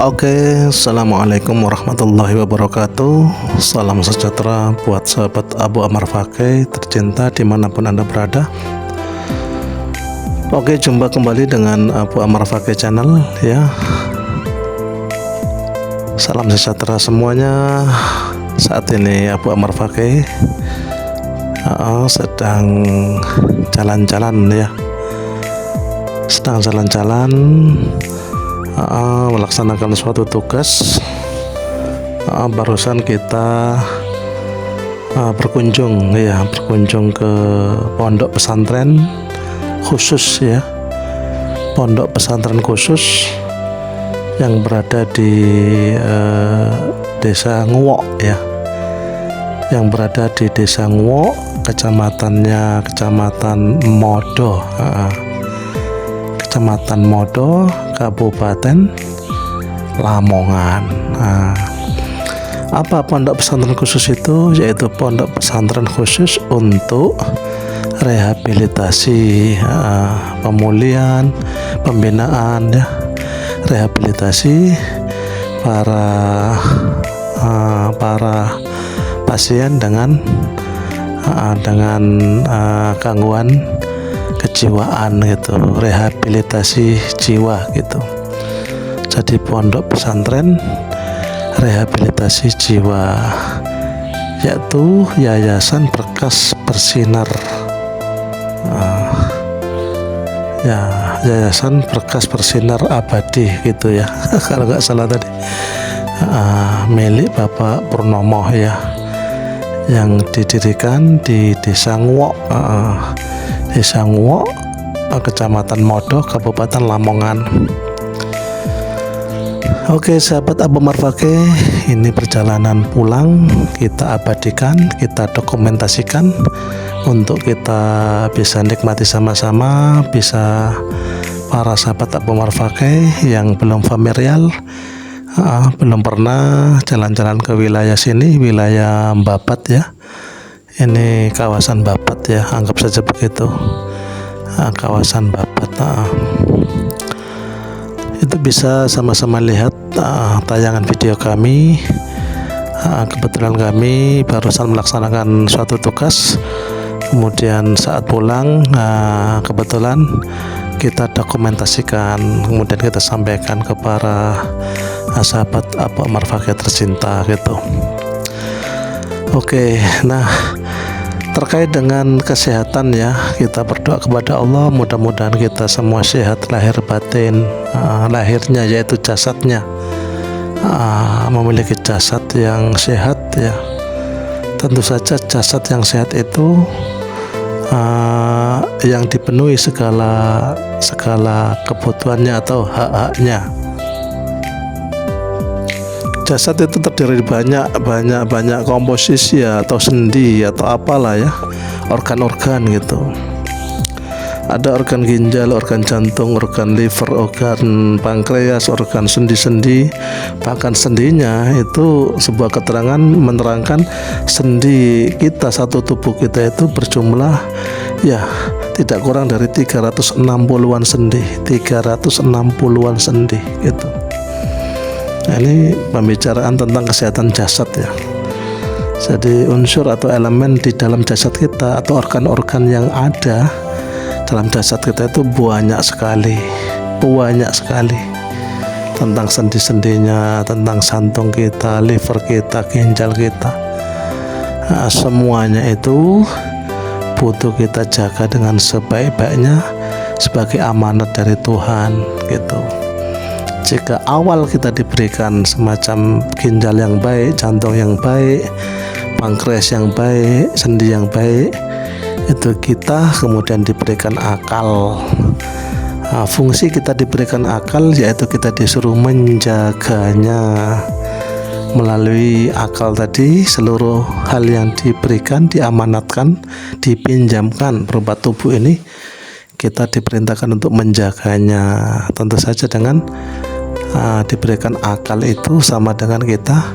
Oke, assalamualaikum warahmatullahi wabarakatuh. Salam sejahtera buat sahabat Abu Ammar Fakih tercinta dimanapun Anda berada. Oke, jumpa kembali dengan Abu Ammar Fakih channel ya. Salam sejahtera semuanya. Saat ini Abu Ammar Fakih sedang jalan-jalan ya. Sedang jalan-jalan melaksanakan suatu tugas. Barusan kita berkunjung ke pondok pesantren khusus ya, pondok pesantren khusus yang berada di Desa Nguwok ya, yang berada di Desa Nguwok, kecamatannya Kecamatan Modo, Kecamatan Modo, Kabupaten Lamongan. Apa pondok pesantren khusus itu? Yaitu pondok pesantren khusus untuk rehabilitasi, pemulihan, pembinaan ya, rehabilitasi para pasien dengan gangguan kejiwaan gitu, rehabilitasi jiwa gitu. Jadi pondok pesantren rehabilitasi jiwa, yaitu Yayasan Berkas Bersinar, Yayasan Berkas Bersinar Abadi gitu ya kalau nggak salah tadi, milik Bapak Purnomo ya, yang didirikan di Desa Nguwok, Desa Nguwok, Kecamatan Modo, Kabupaten Lamongan. Oke sahabat Abu Ammar Fakih, ini perjalanan pulang kita abadikan, kita dokumentasikan untuk kita bisa nikmati sama-sama. Bisa para sahabat Abu Ammar Fakih yang belum familiar, belum pernah jalan-jalan ke wilayah sini, wilayah Babat ya. Ini kawasan Babat ya, anggap saja begitu, kawasan Babat. Itu bisa sama-sama lihat tayangan video kami. Kebetulan kami barusan melaksanakan suatu tugas, kemudian saat pulang kebetulan kita dokumentasikan, kemudian kita sampaikan ke para sahabat Abu Ammar Fakih tercinta gitu. Oke, nah terkait dengan kesehatan ya, kita berdoa kepada Allah mudah-mudahan kita semua sehat lahir batin, lahirnya yaitu jasadnya, memiliki jasad yang sehat ya. Tentu saja jasad yang sehat itu yang dipenuhi segala kebutuhannya atau hak-haknya. Jasad itu terdiri banyak komposisi ya, atau sendi atau apalah ya, organ-organ gitu. Ada organ ginjal, organ jantung, organ liver, organ pankreas, organ sendi-sendi. Bahkan sendinya itu sebuah keterangan menerangkan sendi kita, satu tubuh kita itu berjumlah ya tidak kurang dari 360-an sendi, 360-an sendi gitu. Nah, ini pembicaraan tentang kesehatan jasad ya. Jadi unsur atau elemen di dalam jasad kita atau organ-organ yang ada dalam jasad kita itu banyak sekali tentang sendi-sendinya, tentang jantung kita, liver kita, ginjal kita. Nah, semuanya itu butuh kita jaga dengan sebaik-baiknya sebagai amanat dari Tuhan gitu. Jika awal kita diberikan semacam ginjal yang baik, jantung yang baik, pankreas yang baik, sendi yang baik, itu kita kemudian diberikan akal. Fungsi kita diberikan akal, yaitu kita disuruh menjaganya. Melalui akal tadi, seluruh hal yang diberikan, diamanatkan, dipinjamkan berupa tubuh ini, kita diperintahkan untuk menjaganya. Tentu saja dengan diberikan akal itu sama dengan kita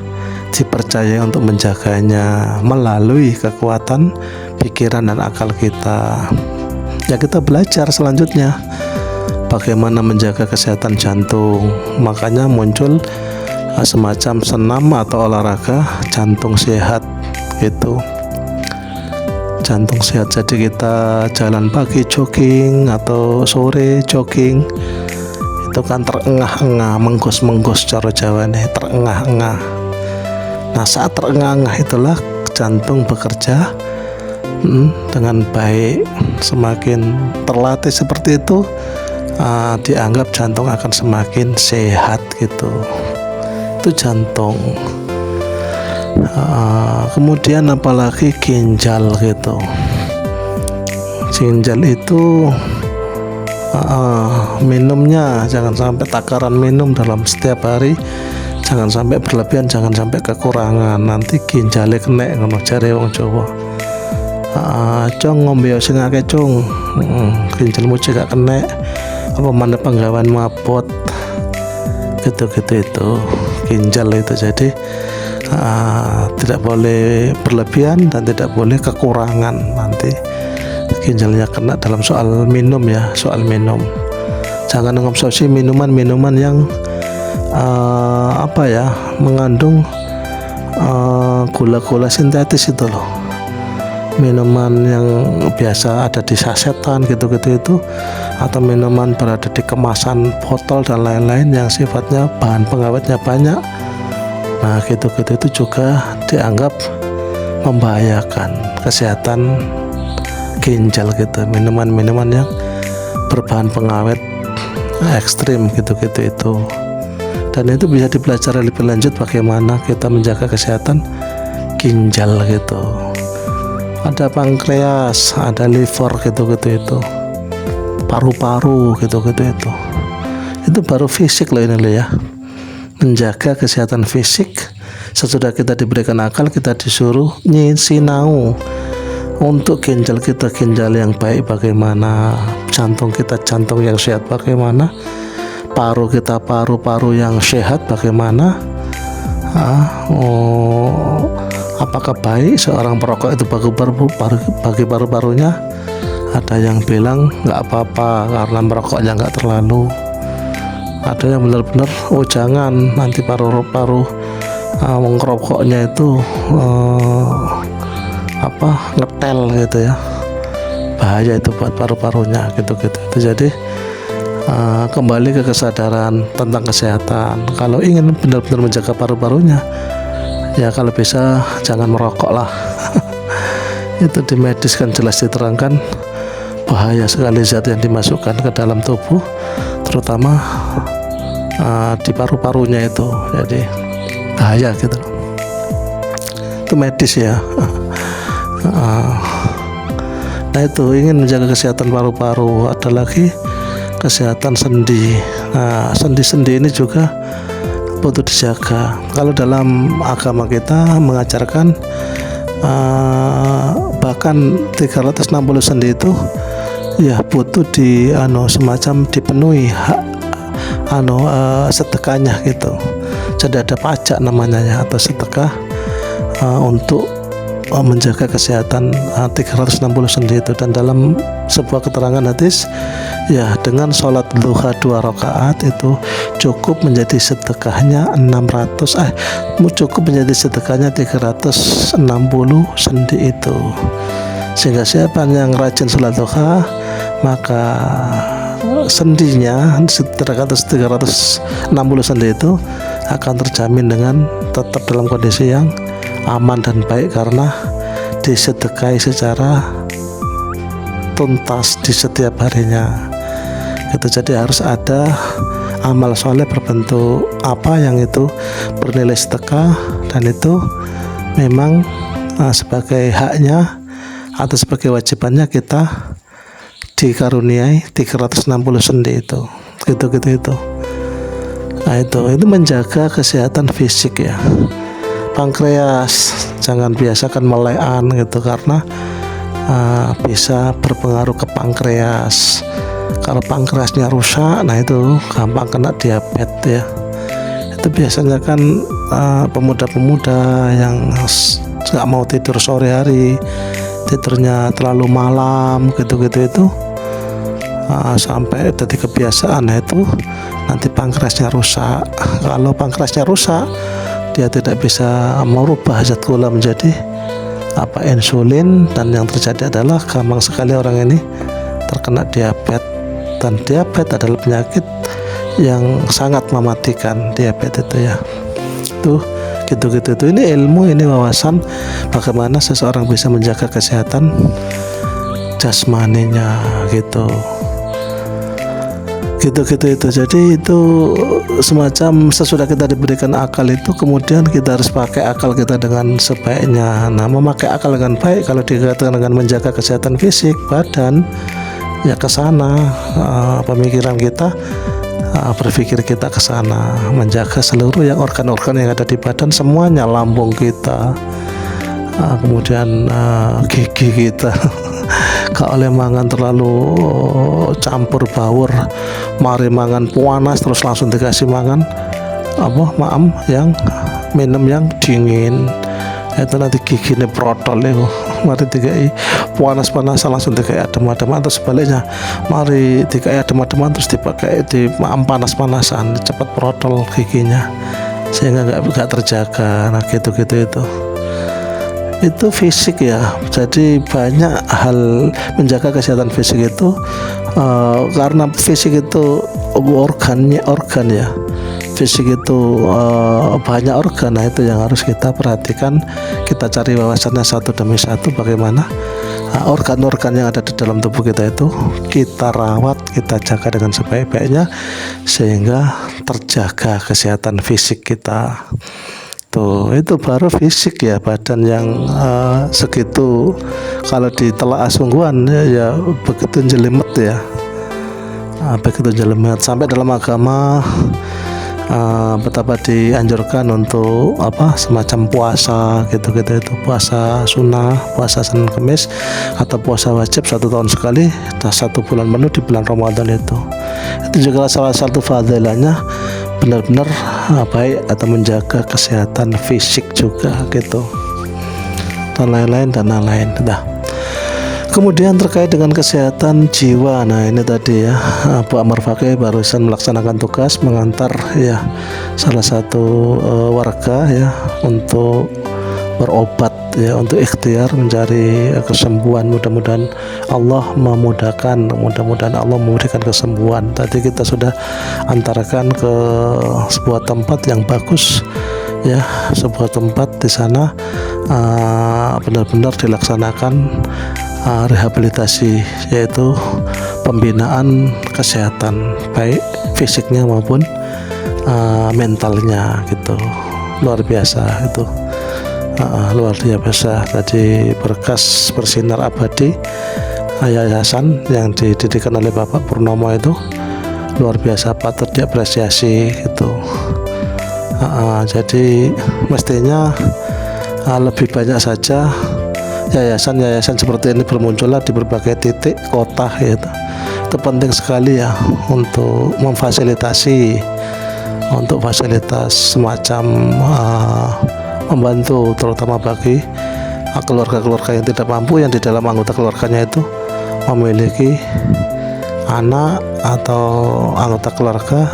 dipercaya untuk menjaganya melalui kekuatan pikiran dan akal kita. Ya kita belajar selanjutnya bagaimana menjaga kesehatan jantung. Makanya muncul semacam senam atau olahraga jantung sehat gitu. Jantung sehat, jadi kita jalan pagi jogging atau sore jogging itu kan terengah-engah, menggos-menggos cara Jawa nih, terengah-engah. Nah, saat terengah-engah itulah jantung bekerja dengan baik. Semakin terlatih seperti itu, dianggap jantung akan semakin sehat gitu. Itu jantung. Kemudian apalagi ginjal gitu. Ginjal itu minumnya jangan sampai takaran minum dalam setiap hari, jangan sampai berlebihan, jangan sampai kekurangan, nanti ginjalnya kena ngono jare wong Jawa. Cung ngombe sing akeh cung, ginjalmu juga kena, apa mana penggawean mabot gitu-gitu. Itu ginjal itu, jadi tidak boleh berlebihan dan tidak boleh kekurangan, nanti ginjalnya kena. Dalam soal minum ya, soal minum jangan mengonsumsi minuman yang mengandung gula-gula sintetis itu loh. Minuman yang biasa ada di sasetan gitu-gitu itu, atau minuman berada di kemasan botol dan lain-lain yang sifatnya bahan pengawetnya banyak. Nah, gitu-gitu itu juga dianggap membahayakan kesehatan ginjal gitu. Minuman-minuman yang berbahan pengawet ekstrim gitu-gitu itu. Dan itu bisa dipelajari lebih lanjut bagaimana kita menjaga kesehatan ginjal gitu. Ada pankreas, ada liver gitu-gitu itu, paru-paru gitu-gitu itu. Itu baru fisik loh ini loh ya. Menjaga kesehatan fisik. Sesudah kita diberikan akal, kita disuruh sinau untuk ginjal kita, ginjal yang baik bagaimana, jantung kita jantung yang sehat bagaimana, paru kita paru-paru yang sehat bagaimana. Apakah baik seorang perokok itu bagi paru-parunya? Ada yang bilang nggak apa-apa karena merokoknya nggak terlalu. Ada yang benar-benar jangan, nanti paru-paru ngerokoknya itu ngetel gitu ya, bahaya itu buat paru-parunya gitu-gitu. Jadi kembali ke kesadaran tentang kesehatan. Kalau ingin benar-benar menjaga paru-parunya, ya kalau bisa jangan merokok lah. Itu di medis kan jelas diterangkan bahaya sekali zat yang dimasukkan ke dalam tubuh, terutama di paru-parunya itu, jadi bahaya gitu. Itu medis ya. Nah, itu ingin menjaga kesehatan paru-paru. Ada lagi kesehatan sendi. Nah, sendi-sendi ini juga butuh dijaga. Kalau dalam agama kita mengajarkan bahkan 360 sendi itu ya butuh semacam dipenuhi sedekahnya gitu. Jadi ada pajak namanya ya, atau sedekah untuk menjaga kesehatan 360 sendi itu. Dan dalam sebuah keterangan hadis ya, dengan sholat duha 2 rakaat itu cukup menjadi sedekahnya 360 sendi itu. Sehingga siapa yang rajin sholat duha, maka sendinya 360 sendi itu akan terjamin dengan tetap dalam kondisi yang aman dan baik, karena disedekahi secara tuntas di setiap harinya gitu. Jadi harus ada amal soleh berbentuk yang itu bernilai sedekah, dan itu memang sebagai haknya atau sebagai wajibannya kita dikaruniai 360 sendi itu gitu. Nah, itu menjaga kesehatan fisik ya. Pankreas jangan biasakan melean gitu, karena bisa berpengaruh ke pankreas. Kalau pankreasnya rusak, nah itu gampang kena diabetes ya. Itu biasanya kan pemuda-pemuda yang nggak mau tidur sore hari, tidurnya terlalu malam gitu itu sampai jadi kebiasaan. Nah itu nanti pankreasnya rusak. Kalau pankreasnya rusak, dia tidak bisa merubah zat gula menjadi insulin, dan yang terjadi adalah gampang sekali orang ini terkena diabetes. Dan diabetes adalah penyakit yang sangat mematikan, diabetes itu ya. Tuh gitu. Ini ilmu, ini wawasan bagaimana seseorang bisa menjaga kesehatan jasmaninya gitu. Jadi itu semacam sesudah kita diberikan akal itu, kemudian kita harus pakai akal kita dengan sebaiknya. Nah, memakai akal dengan baik kalau dikatakan dengan menjaga kesehatan fisik badan, ya ke sana, pemikiran kita, berpikir kita ke sana, menjaga seluruh yang organ-organ yang ada di badan semuanya, lambung kita, kemudian gigi kita. Gak oleh mangan terlalu campur baur, mari mangan panas terus langsung dikasih mangan yang minum yang dingin, itu nanti giginya protol itu. Mari dikai panas langsung dikai adem-ademan, atau sebaliknya mari dikai adem-ademan terus dipakai di panas-panasan, cepat protol giginya sehingga nggak terjaga. Nah gitu itu fisik ya. Jadi banyak hal menjaga kesehatan fisik itu, karena fisik itu organ ya. Fisik itu banyak organ. Nah itu yang harus kita perhatikan, kita cari wawasannya satu demi satu, bagaimana organ-organ yang ada di dalam tubuh kita itu kita rawat, kita jaga dengan sebaik-baiknya sehingga terjaga kesehatan fisik kita. Tuh, itu baru fisik ya, badan yang segitu kalau ditelaah sungguhan ya begitu jelimet ya, begitu jelimet. Sampai dalam agama betapa dianjurkan untuk semacam puasa gitu itu, puasa sunnah, puasa Senin Kemis, atau puasa wajib 1 tahun sekali, 1 bulan penuh di bulan Ramadan itu juga salah satu fadilahnya, benar-benar baik atau menjaga kesehatan fisik juga gitu, dan lain-lain. Kemudian terkait dengan kesehatan jiwa, nah ini tadi ya, Bu Amar Fakih barusan melaksanakan tugas mengantar ya salah satu warga ya untuk berobat ya, untuk ikhtiar mencari kesembuhan. Mudah-mudahan Allah memudahkan, mudah-mudahan Allah memberikan kesembuhan. Tadi kita sudah antarkan ke sebuah tempat yang bagus ya, sebuah tempat di sana benar-benar dilaksanakan rehabilitasi, yaitu pembinaan kesehatan baik fisiknya maupun mentalnya gitu. Luar biasa itu, luar biasa. Tadi berkas bersinar abadi yayasan yang didirikan oleh Bapak Purnomo itu luar biasa, patut diapresiasi gitu. Jadi mestinya lebih banyak saja yayasan-yayasan seperti ini bermunculan di berbagai titik kota gitu. Itu penting sekali ya untuk memfasilitasi, untuk fasilitas semacam membantu, terutama bagi keluarga-keluarga yang tidak mampu, yang di dalam anggota keluarganya itu memiliki anak atau anggota keluarga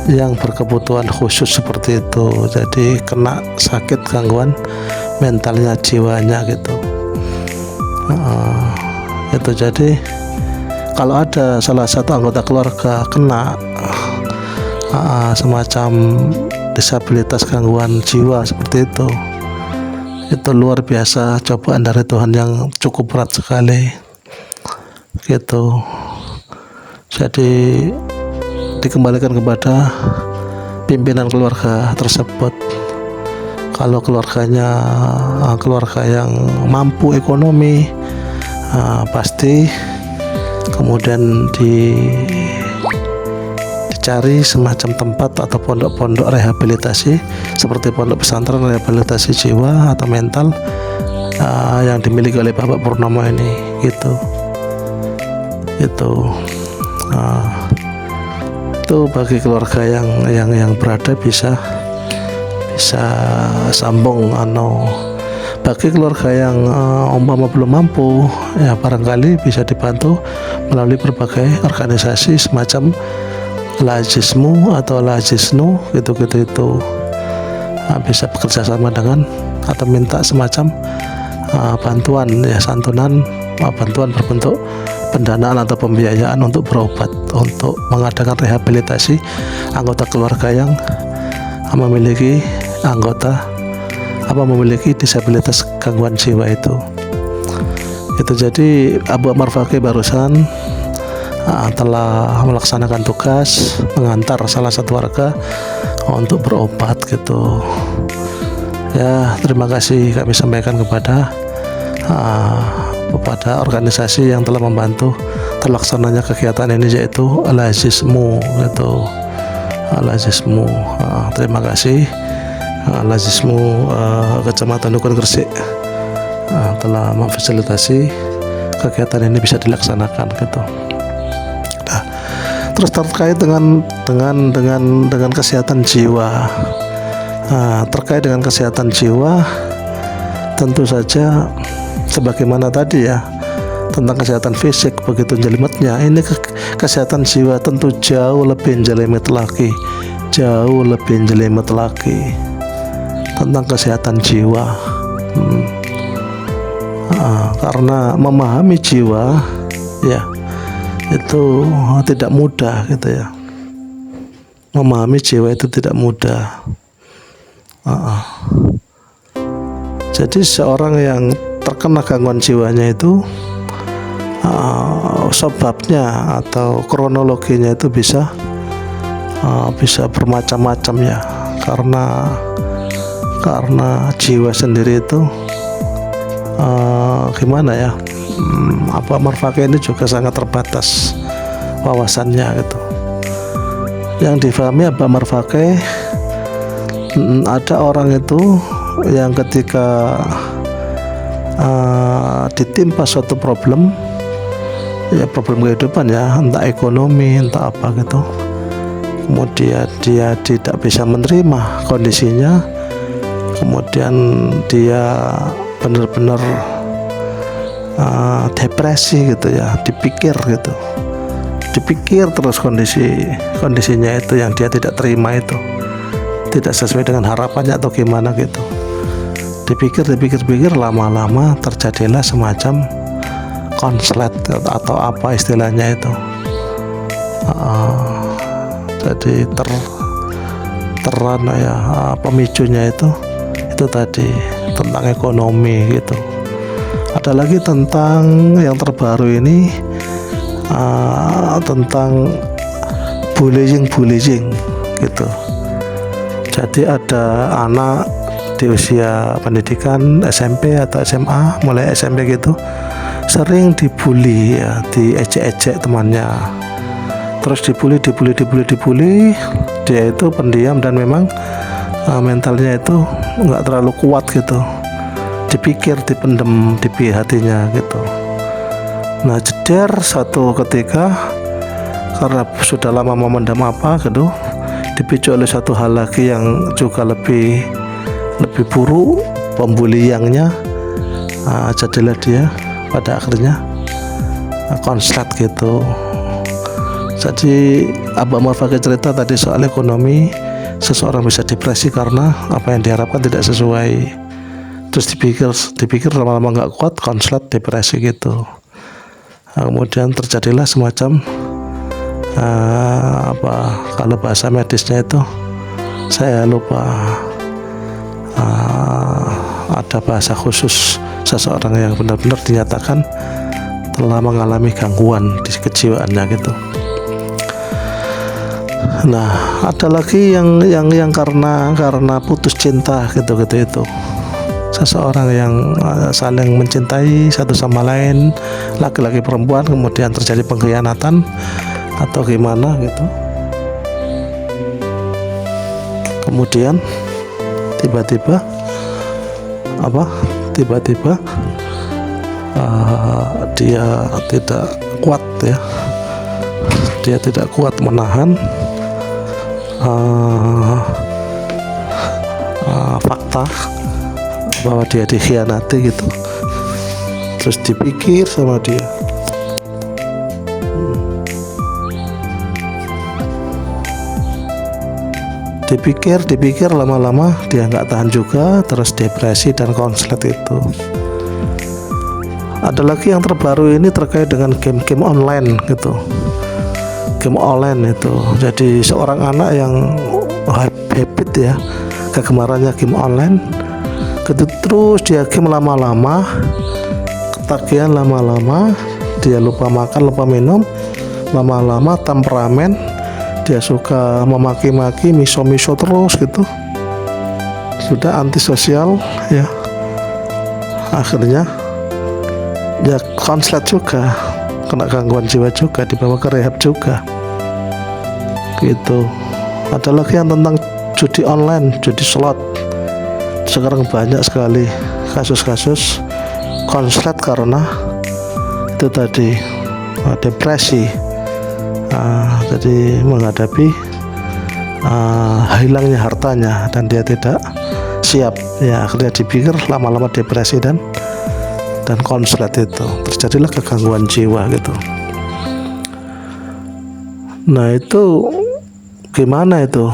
yang berkebutuhan khusus seperti itu, jadi kena sakit gangguan mentalnya, jiwanya gitu. Itu jadi kalau ada salah satu anggota keluarga kena semacam disabilitas gangguan jiwa seperti itu luar biasa cobaan dari Tuhan yang cukup berat sekali gitu. Jadi dikembalikan kepada pimpinan keluarga tersebut. Kalau keluarganya keluarga yang mampu ekonomi, pasti kemudian dicari semacam tempat atau pondok-pondok rehabilitasi seperti pondok pesantren rehabilitasi jiwa atau mental yang dimiliki oleh Bapak Purnomo ini gitu. Itu bagi keluarga yang berada bisa sambung Bagi keluarga yang umpama belum mampu, ya barangkali bisa dibantu melalui berbagai organisasi semacam Lajismu atau Lajisnu gitu-gitu itu. Bisa bekerja sama dengan atau minta semacam bantuan ya, santunan, bantuan berbentuk pendanaan atau pembiayaan untuk berobat, untuk mengadakan rehabilitasi anggota keluarga yang memiliki memiliki disabilitas gangguan jiwa itu. Jadi Abu Ammar Fakih barusan telah melaksanakan tugas mengantar salah satu warga untuk berobat gitu. Ya, terima kasih kami sampaikan kepada organisasi yang telah membantu terlaksananya kegiatan ini, yaitu Al-Azizmu gitu. Al-Azizmu, terima kasih Al-Azizmu Kecamatan Dukun Gresik telah memfasilitasi kegiatan ini bisa dilaksanakan gitu. Nah, terus terkait dengan kesehatan jiwa, terkait dengan kesehatan jiwa, tentu saja sebagaimana tadi ya tentang kesehatan fisik begitu jelimetnya, ini kesehatan jiwa tentu jauh lebih jelimet lagi tentang kesehatan jiwa. Karena memahami jiwa ya itu tidak mudah gitu ya. Memahami jiwa itu tidak mudah. Jadi seorang yang terkena gangguan jiwanya itu sebabnya atau kronologinya itu bisa bermacam-macam ya, karena jiwa sendiri itu gimana ya, Abu Ammar Fakih ini juga sangat terbatas wawasannya gitu. Yang difahami Abu Ammar Fakih, ada orang itu yang ketika ditimpa suatu problem kehidupan ya, entah ekonomi entah apa gitu, kemudian dia tidak bisa menerima kondisinya, kemudian dia benar-benar depresi gitu ya, dipikir terus kondisinya itu yang dia tidak terima, itu tidak sesuai dengan harapannya atau gimana gitu. Dipikir lama-lama terjadilah semacam konslet atau apa istilahnya itu. Jadi pemicunya itu tadi tentang ekonomi gitu. Ada lagi tentang yang terbaru ini tentang bullying gitu. Jadi ada anak di usia pendidikan SMP atau SMA, mulai SMP gitu, sering dibully ya, diejek-ejek temannya, terus dibully, dia itu pendiam dan memang mentalnya itu nggak terlalu kuat gitu, dipendem di hatinya gitu. Nah, jeder satu ketika karena sudah lama memendam apa gitu, dipicu oleh satu hal lagi yang juga lebih buruk, pembuliannya, jadilah dia pada akhirnya konslet gitu. Jadi Abu Ammar Fakih cerita tadi soal ekonomi, seseorang bisa depresi karena apa yang diharapkan tidak sesuai, terus dipikir lama-lama nggak kuat, konslet, depresi gitu. Kemudian terjadilah semacam kalau bahasa medisnya itu saya lupa, ada bahasa khusus seseorang yang benar-benar dinyatakan telah mengalami gangguan di kejiwaannya gitu. Nah, ada lagi yang karena putus cinta gitu itu. Seseorang yang saling mencintai satu sama lain, laki-laki perempuan, kemudian terjadi pengkhianatan atau gimana gitu. Kemudian tiba-tiba dia tidak kuat ya, dia tidak kuat menahan fakta bahwa dia dikhianati gitu, terus dipikir sama dia. Dipikir lama-lama dia nggak tahan juga, terus depresi dan konslet itu. Ada lagi yang terbaru ini terkait dengan game-game online gitu. Game online itu, jadi seorang anak yang habit ya, kegemarannya game online gitu, terus dia game lama-lama, ketagihan lama-lama, dia lupa makan, lupa minum, lama-lama temperamen, dia suka memaki-maki, miso-miso terus gitu, sudah antisosial ya, akhirnya ya konslet juga, kena gangguan jiwa juga, dibawa ke rehab juga gitu. Ada lagi yang tentang judi online, judi slot. Sekarang banyak sekali kasus-kasus konslet karena itu tadi, depresi, jadi menghadapi hilangnya hartanya dan dia tidak siap ya, akhirnya dipikir, lama-lama depresi dan konslet itu, terjadilah kegangguan jiwa gitu. Nah itu gimana itu?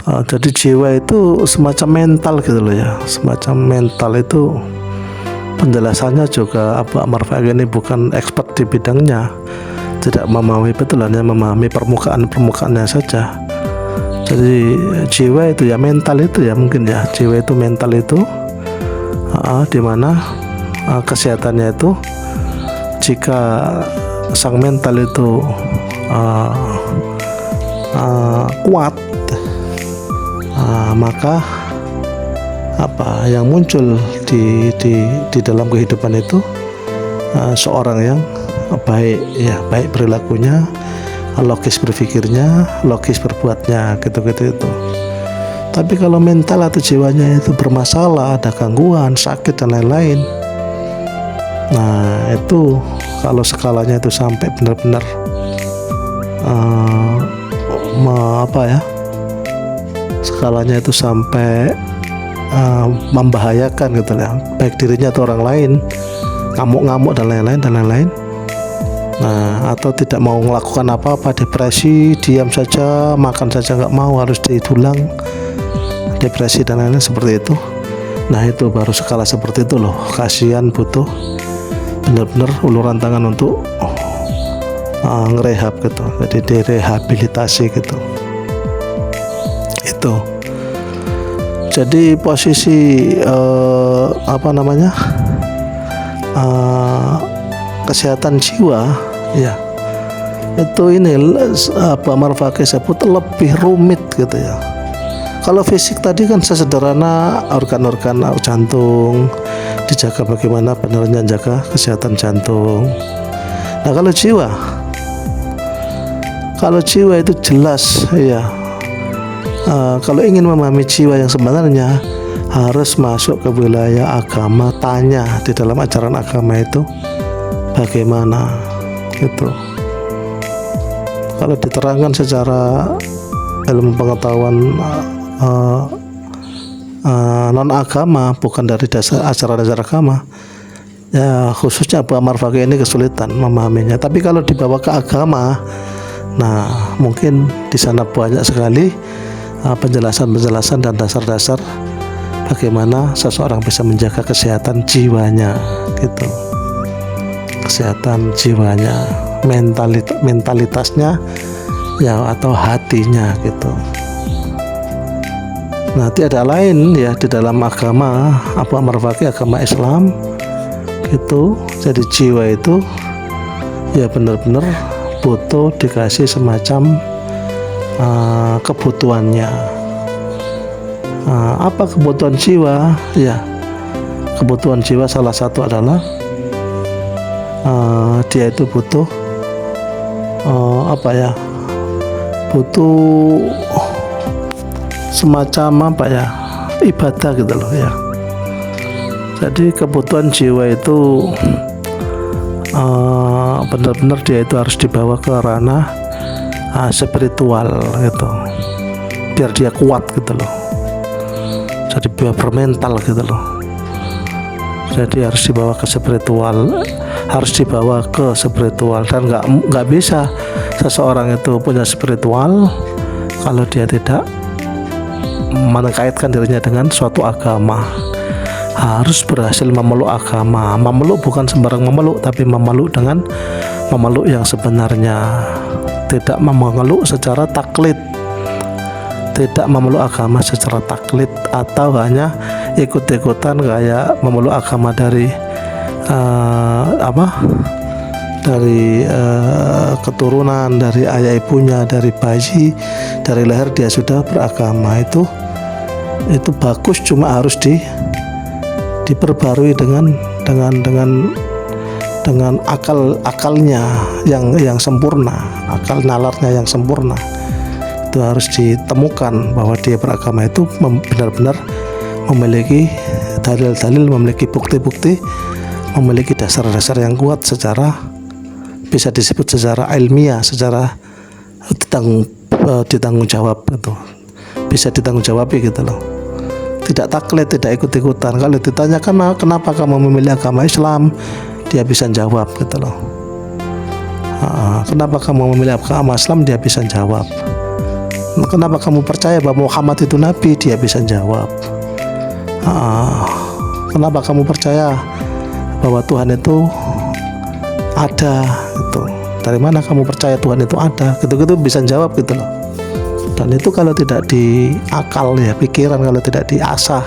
Jadi jiwa itu semacam mental gitu loh ya, semacam mental itu penjelasannya juga Abu Ammar Fakih ini bukan expert di bidangnya, tidak memahami betul, hanya memahami permukaannya saja. Jadi jiwa itu ya mental itu ya, mungkin ya jiwa itu mental itu dimana kesehatannya itu, jika sang mental itu kuat, maka apa yang muncul di dalam kehidupan itu seorang yang baik ya, baik perilakunya, logis berpikirnya, logis berbuatnya gitu-gitu itu. Tapi kalau mental atau jiwanya itu bermasalah, ada gangguan, sakit dan lain-lain, nah itu kalau skalanya itu sampai benar-benar skalanya itu sampai membahayakan gitu ya, baik dirinya atau orang lain, ngamuk-ngamuk dan lain-lain. Nah, atau tidak mau melakukan apa-apa, depresi, diam saja, makan saja nggak mau, harus ditulang, depresi dan lain-lain seperti itu. Nah itu baru skala seperti itu loh, kasihan, butuh benar-benar uluran tangan untuk ngerehab gitu, jadi direhabilitasi gitu. Itu jadi posisi kesehatan jiwa ya, itu ini Abu Ammar Fakih sebut lebih rumit gitu ya. Kalau fisik tadi kan sesederhana, organ-organ jantung dijaga, bagaimana benarnya jaga kesehatan jantung. Nah kalau jiwa itu jelas ya, kalau ingin memahami jiwa yang sebenarnya harus masuk ke wilayah agama, tanya di dalam ajaran agama itu bagaimana gitu. Kalau diterangkan secara ilmu pengetahuan non agama, bukan dari dasar ajaran agama ya, khususnya Abu Ammar Fakih ini kesulitan memahaminya. Tapi kalau dibawa ke agama, nah mungkin di sana banyak sekali penjelasan dan dasar-dasar bagaimana seseorang bisa menjaga kesehatan jiwanya gitu, kesehatan jiwanya, mentalitasnya ya, atau hatinya gitu. Nah tiada lain ya di dalam agama Abu Ammar Fakih, agama Islam gitu. Jadi jiwa itu ya benar-benar butuh dikasih semacam kebutuhannya. Apa kebutuhan jiwa? Ya, kebutuhan jiwa salah satu adalah dia itu butuh butuh semacam ibadah gitu loh ya. Jadi kebutuhan jiwa itu benar-benar dia itu harus dibawa ke ranah spiritual gitu, biar dia kuat gitu loh. jadi bermental gitu loh. Jadi harus dibawa ke spiritual, dan nggak bisa seseorang itu punya spiritual kalau dia tidak mengkaitkan dirinya dengan suatu agama. Harus berhasil memeluk agama. Memeluk bukan sembarang memeluk, tapi memeluk dengan memeluk yang sebenarnya, tidak memeluk secara taklid, tidak memeluk agama secara taklid, atau hanya ikut-ikutan kayak memeluk agama dari keturunan, dari ayah ibunya, dari bayi, dari leher dia sudah beragama. Itu bagus, cuma harus diperbarui dengan akalnya yang sempurna, akal nalarnya yang sempurna. Itu harus ditemukan bahwa dia beragama itu benar-benar memiliki dalil-dalil, memiliki bukti-bukti, memiliki dasar-dasar yang kuat secara, bisa disebut secara ilmiah, secara ditanggung jawab gitu. Bisa ditanggung jawabi gitu loh. Tidak taklid, tidak ikut-ikutan. Kalau ditanyakan kenapa kamu memilih agama Islam, dia bisa jawab gitu loh. Kenapa kamu memilih agama Islam, dia bisa jawab. Kenapa kamu percaya bahwa Muhammad itu nabi, dia bisa jawab. Kenapa kamu percaya bahwa Tuhan itu ada gitu? Dari mana kamu percaya Tuhan itu ada? Gitu-gitu bisa jawab gitu loh. Dan itu kalau tidak diakal ya, pikiran, kalau tidak diasah,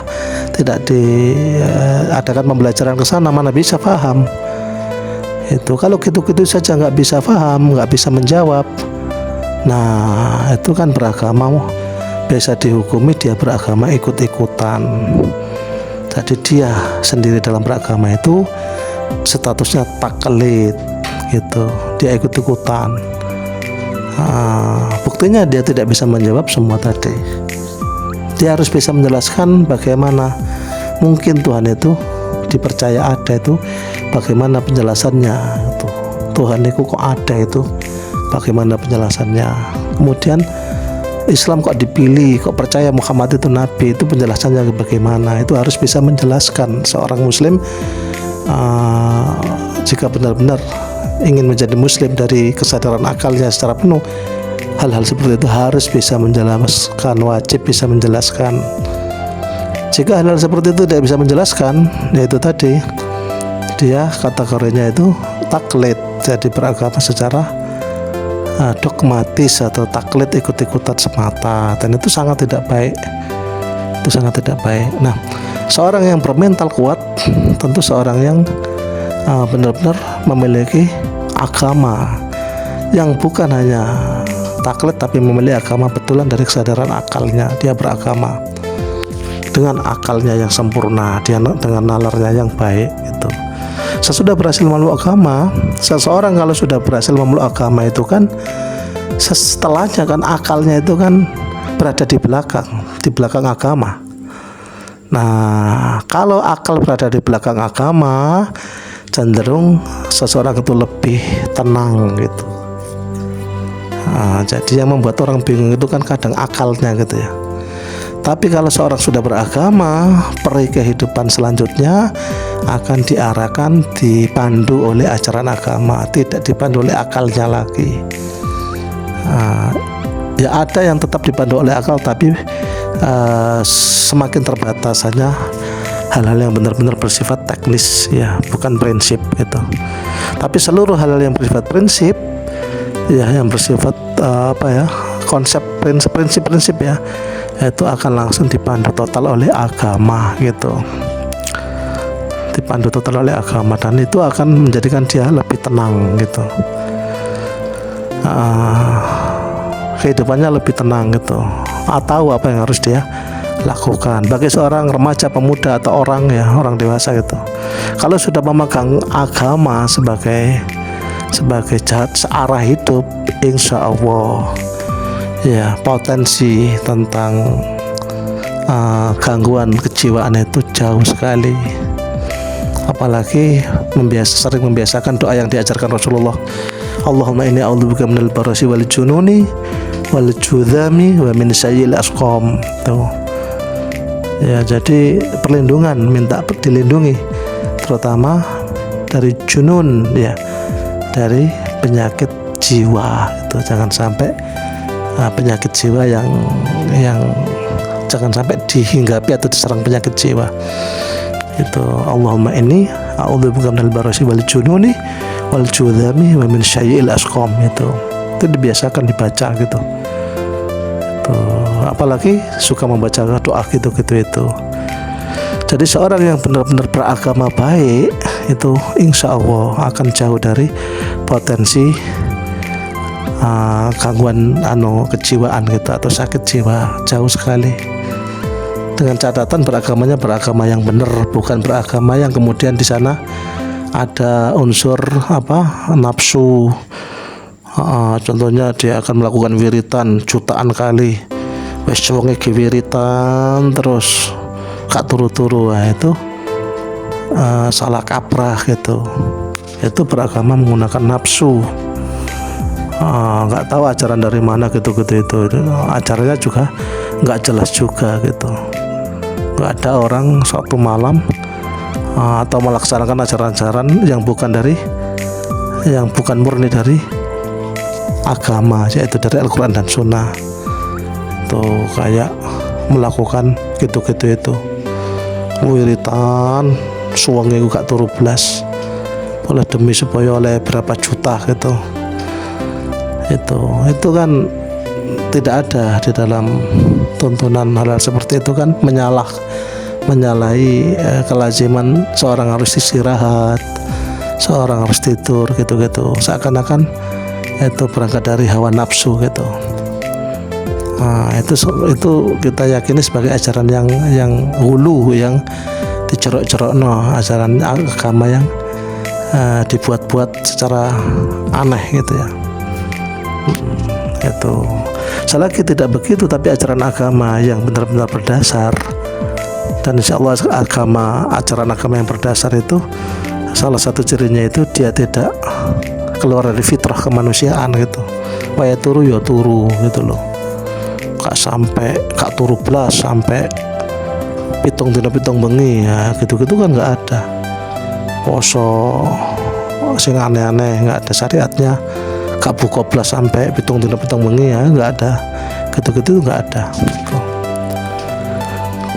tidak diadakan pembelajaran ke sana, mana bisa paham. Itu kalau gitu-gitu saja nggak bisa paham, nggak bisa menjawab, nah itu kan beragama bisa dihukumi dia beragama ikut-ikutan. Jadi dia sendiri dalam beragama itu statusnya taklid gitu, dia ikut-ikutan. Buktinya dia tidak bisa menjawab semua tadi. Dia harus bisa menjelaskan bagaimana mungkin Tuhan itu dipercaya ada, itu bagaimana penjelasannya. Itu Tuhan itu kok ada, itu bagaimana penjelasannya. Kemudian Islam kok dipilih, kok percaya Muhammad itu nabi, itu penjelasannya bagaimana. Itu harus bisa menjelaskan. Seorang muslim jika benar-benar ingin menjadi muslim dari kesadaran akalnya secara penuh, hal-hal seperti itu harus bisa menjelaskan, wajib bisa menjelaskan. Jika hal-hal seperti itu tidak bisa menjelaskan, yaitu tadi dia kategorinya itu taklid, jadi beragama secara dogmatis atau taklid, ikut-ikutan semata, dan itu sangat tidak baik. Itu sangat tidak baik. Nah, seorang yang bermental kuat tentu seorang yang benar-benar memiliki agama yang bukan hanya taklid, tapi memiliki agama betulan dari kesadaran akalnya. Dia beragama dengan akalnya yang sempurna, dia dengan nalarnya yang baik gitu. Sesudah berhasil memeluk agama, seseorang kalau sudah berhasil memeluk agama itu kan setelahnya kan akalnya itu kan berada di belakang agama. Nah, kalau akal berada di belakang agama, cenderung seseorang itu lebih tenang gitu. Jadi yang membuat orang bingung itu kan kadang akalnya gitu ya. Tapi kalau seorang sudah beragama, peri kehidupan selanjutnya akan diarahkan, dipandu oleh ajaran agama, tidak dipandu oleh akalnya lagi. Ya ada yang tetap dipandu oleh akal, tapi semakin terbatas, hanya hal-hal yang benar-benar bersifat teknis ya, bukan prinsip gitu. Tapi seluruh hal-hal yang bersifat prinsip ya, yang bersifat konsep prinsip ya, itu akan langsung dipandu total oleh agama gitu, dipandu total oleh agama, dan itu akan menjadikan dia lebih tenang gitu. Kehidupannya lebih tenang gitu, atau apa yang harus dia lakukan. Bagi seorang remaja, pemuda, atau orang dewasa gitu, kalau sudah memegang agama sebagai jahat searah hidup, insya Allah ya potensi tentang gangguan kejiwaan itu jauh sekali. Apalagi sering membiasakan doa yang diajarkan Rasulullah, Allahumma inni a'udzubika minal barasi wal jununi wal judhami wa min sayyil asqam. Tuh, Ya, jadi perlindungan, minta dilindungi terutama dari junun, ya, dari penyakit jiwa itu. Jangan sampai penyakit jiwa yang jangan sampai dihinggapi atau diserang penyakit jiwa itu. Allahumma inni a'udzubika minal barasi wal jununi wal judhami wa min syai'il asqam. Itu dibiasakan dibaca gitu. Apalagi suka membaca doa gitu itu. Jadi seorang yang benar-benar beragama baik itu insya Allah akan jauh dari potensi gangguan kejiwaan gitu atau sakit jiwa, jauh sekali. Dengan catatan beragamanya beragama yang benar, bukan beragama yang kemudian di sana ada unsur nafsu. Contohnya dia akan melakukan wiritan jutaan kali, wes wonge wiritan terus gak turu-turu, itu salah kaprah gitu. Itu beragama menggunakan nafsu. Nggak tahu ajaran dari mana gitu itu. Acaranya juga nggak jelas juga gitu. Nggak ada orang suatu malam atau melaksanakan ajaran-ajaran yang bukan murni dari agama, yaitu dari Al-Quran dan Sunnah. Tuh kayak melakukan gitu-gitu itu wiritan suwengi gak turu blas oleh demi supaya oleh berapa juta gitu. Itu kan tidak ada di dalam tuntunan hal seperti itu kan, menyalahi kelaziman seorang harus istirahat, seorang harus tidur gitu. Seakan-akan itu berangkat dari hawa nafsu gitu. Itu kita yakini sebagai ajaran yang hulu, yang dicerok-cerokno, ajaran agama yang dibuat-buat secara aneh gitu ya. Itu selagi tidak begitu, tapi ajaran agama yang benar-benar berdasar, dan insya Allah ajaran agama yang berdasar itu salah satu cirinya itu dia tidak keluar dari fitrah kemanusiaan gitu. Waya turu ya turu gitu loh, gak turu belas sampai pitung bengi ya gitu-gitu kan nggak ada. Poso sing aneh-aneh nggak ada syariatnya, gak buka belas sampai pitung bengi ya nggak ada, gitu-gitu nggak ada gitu.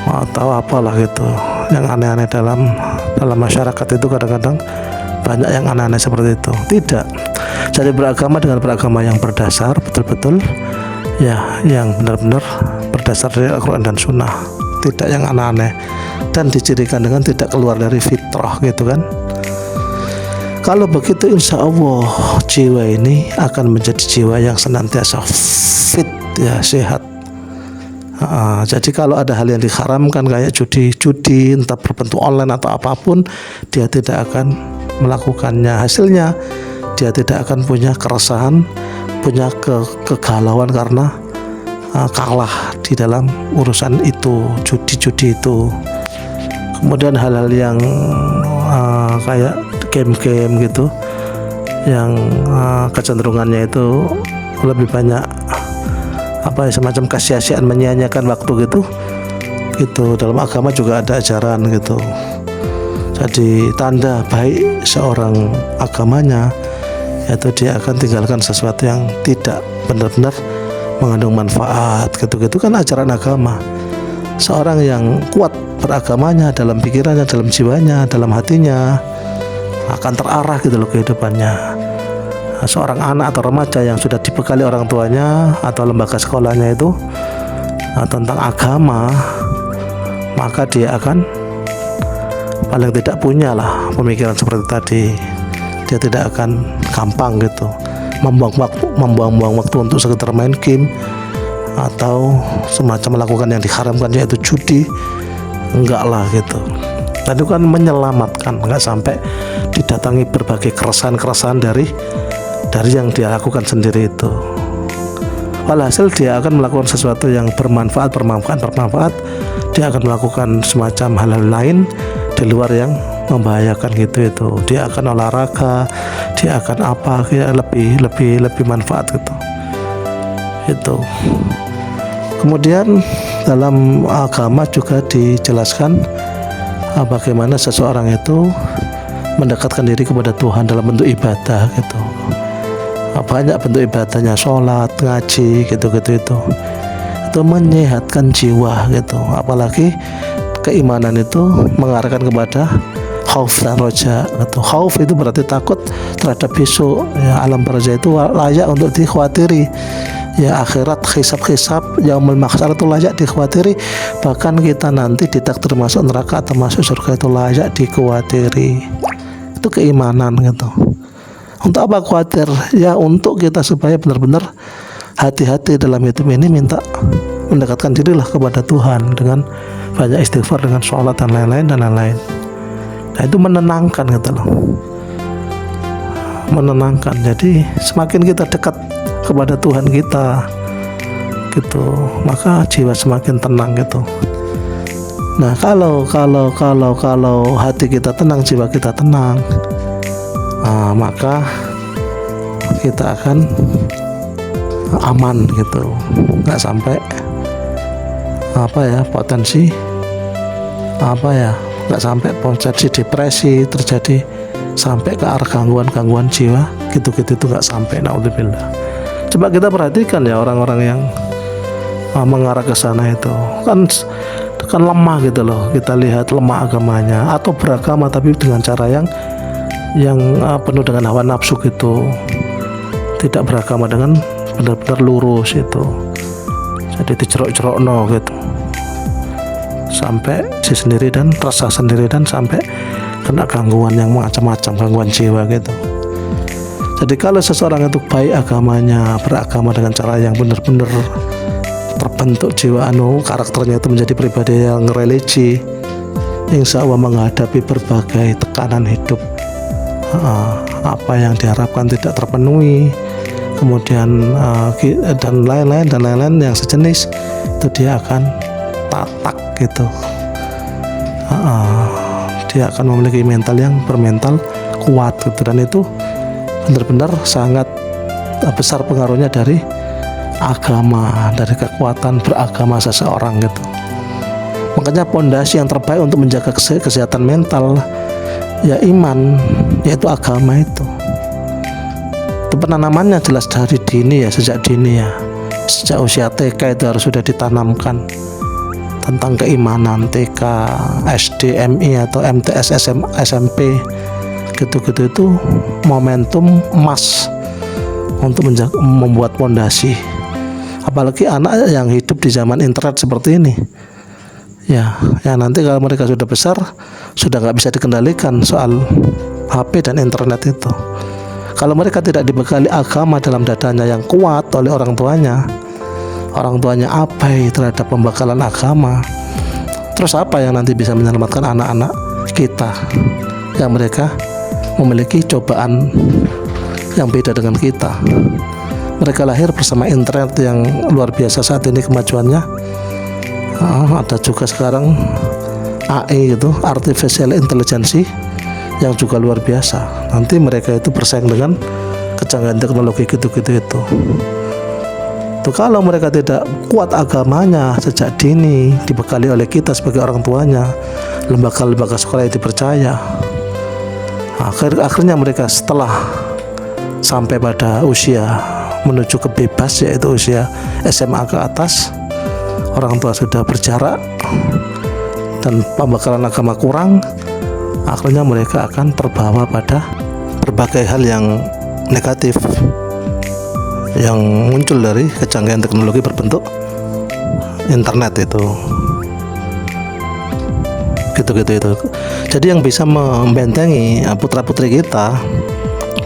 Atau apalah gitu yang aneh-aneh dalam masyarakat itu, kadang-kadang banyak yang aneh-aneh seperti itu. Tidak, jadi beragama dengan beragama yang berdasar betul-betul ya, yang benar-benar berdasar dari Al-Quran dan Sunnah, tidak yang aneh-aneh, dan dicirikan dengan tidak keluar dari fitrah gitu kan. Kalau begitu insya Allah jiwa ini akan menjadi jiwa yang senantiasa fit ya, sehat. Jadi kalau ada hal yang diharamkan kayak judi entah berbentuk online atau apapun, dia tidak akan melakukannya. Hasilnya dia tidak akan punya keresahan, punya kegalauan karena kalah di dalam urusan itu, judi itu. Kemudian hal-hal yang kayak game-game gitu, yang kecenderungannya itu lebih banyak semacam kesia-siaan, menyia-nyiakan waktu gitu. Dalam agama juga ada ajaran gitu. Jadi tanda baik seorang agamanya yaitu dia akan tinggalkan sesuatu yang tidak benar-benar mengandung manfaat gitu kan ajaran agama. Seorang yang kuat beragamanya dalam pikirannya, dalam jiwanya, dalam hatinya, akan terarah gitu loh kehidupannya. Seorang anak atau remaja yang sudah dibekali orang tuanya atau lembaga sekolahnya itu tentang agama, maka dia akan paling tidak punya lah pemikiran seperti tadi. Dia tidak akan gampang gitu membuang waktu untuk sekedar main game atau semacam melakukan yang diharamkan yaitu judi. Enggak lah gitu. Dan itu kan menyelamatkan, enggak sampai didatangi berbagai keresahan dari yang dia lakukan sendiri itu. Walhasil dia akan melakukan sesuatu yang bermanfaat. Dia akan melakukan semacam hal-hal lain di luar yang membahayakan gitu. Dia akan olahraga, dia akan lebih manfaat gitu. Kemudian dalam agama juga dijelaskan bagaimana seseorang itu mendekatkan diri kepada Tuhan dalam bentuk ibadah gitu. Banyak bentuk ibadahnya, sholat, ngaji, gitu-gitu itu menyehatkan jiwa gitu. Apalagi keimanan itu mengarahkan kepada khauf dan roja gitu. Khauf itu berarti takut terhadap besok ya, alam barzah itu layak untuk dikhawatiri ya, akhirat hisab yaumul mahsyar itu layak dikhawatiri, bahkan kita nanti ditakdir masuk neraka atau masuk surga itu layak dikhawatiri. Itu keimanan gitu. Untuk apa khawatir? Ya untuk kita supaya benar-benar hati-hati dalam hidup ini, minta mendekatkan dirilah kepada Tuhan dengan banyak istighfar, dengan sholat dan lain-lain. Nah itu menenangkan gitu loh, menenangkan. Jadi semakin kita dekat kepada Tuhan kita gitu, maka jiwa semakin tenang gitu. Nah kalau hati kita tenang, jiwa kita tenang, maka kita akan aman gitu, nggak sampai potensi nggak sampai potensi depresi terjadi, sampai ke arah gangguan jiwa gitu itu nggak sampai, naudzubillah. Coba kita perhatikan ya orang-orang yang mengarah ke sana itu kan lemah gitu loh. Kita lihat lemah agamanya, atau beragama tapi dengan cara yang penuh dengan hawa nafsu gitu, tidak beragama dengan benar-benar lurus itu, jadi dicerok-cerokno gitu, sampai sendiri dan rasa sendiri, dan sampai kena gangguan yang macam-macam, gangguan jiwa gitu. Jadi kalau seseorang itu baik agamanya, beragama dengan cara yang benar-benar terbentuk jiwa karakternya itu menjadi pribadi yang religi, insya Allah menghadapi berbagai tekanan hidup, apa yang diharapkan tidak terpenuhi, kemudian dan lain-lain yang sejenis, itu dia akan tatak gitu. Dia akan memiliki mental yang bermental kuat gitu, dan itu benar-benar sangat besar pengaruhnya dari agama, dari kekuatan beragama seseorang gitu. Makanya pondasi yang terbaik untuk menjaga kesehatan mental ya iman, yaitu agama itu. Itu penanamannya jelas dari dini ya, sejak dini ya, sejak usia TK itu harus sudah ditanamkan tentang keimanan. TK, SD, MI atau MTS, SMP gitu-gitu, itu momentum emas untuk membuat pondasi. Apalagi anak yang hidup di zaman internet seperti ini ya nanti kalau mereka sudah besar sudah nggak bisa dikendalikan soal HP dan internet itu. Kalau mereka tidak dibekali agama dalam dadanya yang kuat oleh orang tuanya abai terhadap pembekalan agama, terus apa yang nanti bisa menyelamatkan anak-anak kita yang mereka memiliki cobaan yang beda dengan kita? Mereka lahir bersama internet yang luar biasa saat ini kemajuannya. Ada juga sekarang AI gitu, artificial intelligence, yang juga luar biasa. Nanti mereka itu bersaing dengan kecanggihan teknologi gitu-gitu itu. Tuh, kalau mereka tidak kuat agamanya sejak dini, dibekali oleh kita sebagai orang tuanya, lembaga-lembaga sekolah yang dipercaya, akhirnya mereka setelah sampai pada usia menuju ke bebas, yaitu usia SMA ke atas, orang tua sudah berjarak dan pembekalan agama kurang, akhirnya mereka akan terbawa pada berbagai hal yang negatif yang muncul dari kecanggihan teknologi berbentuk internet itu. Gitu. Jadi yang bisa membentengi putra-putri kita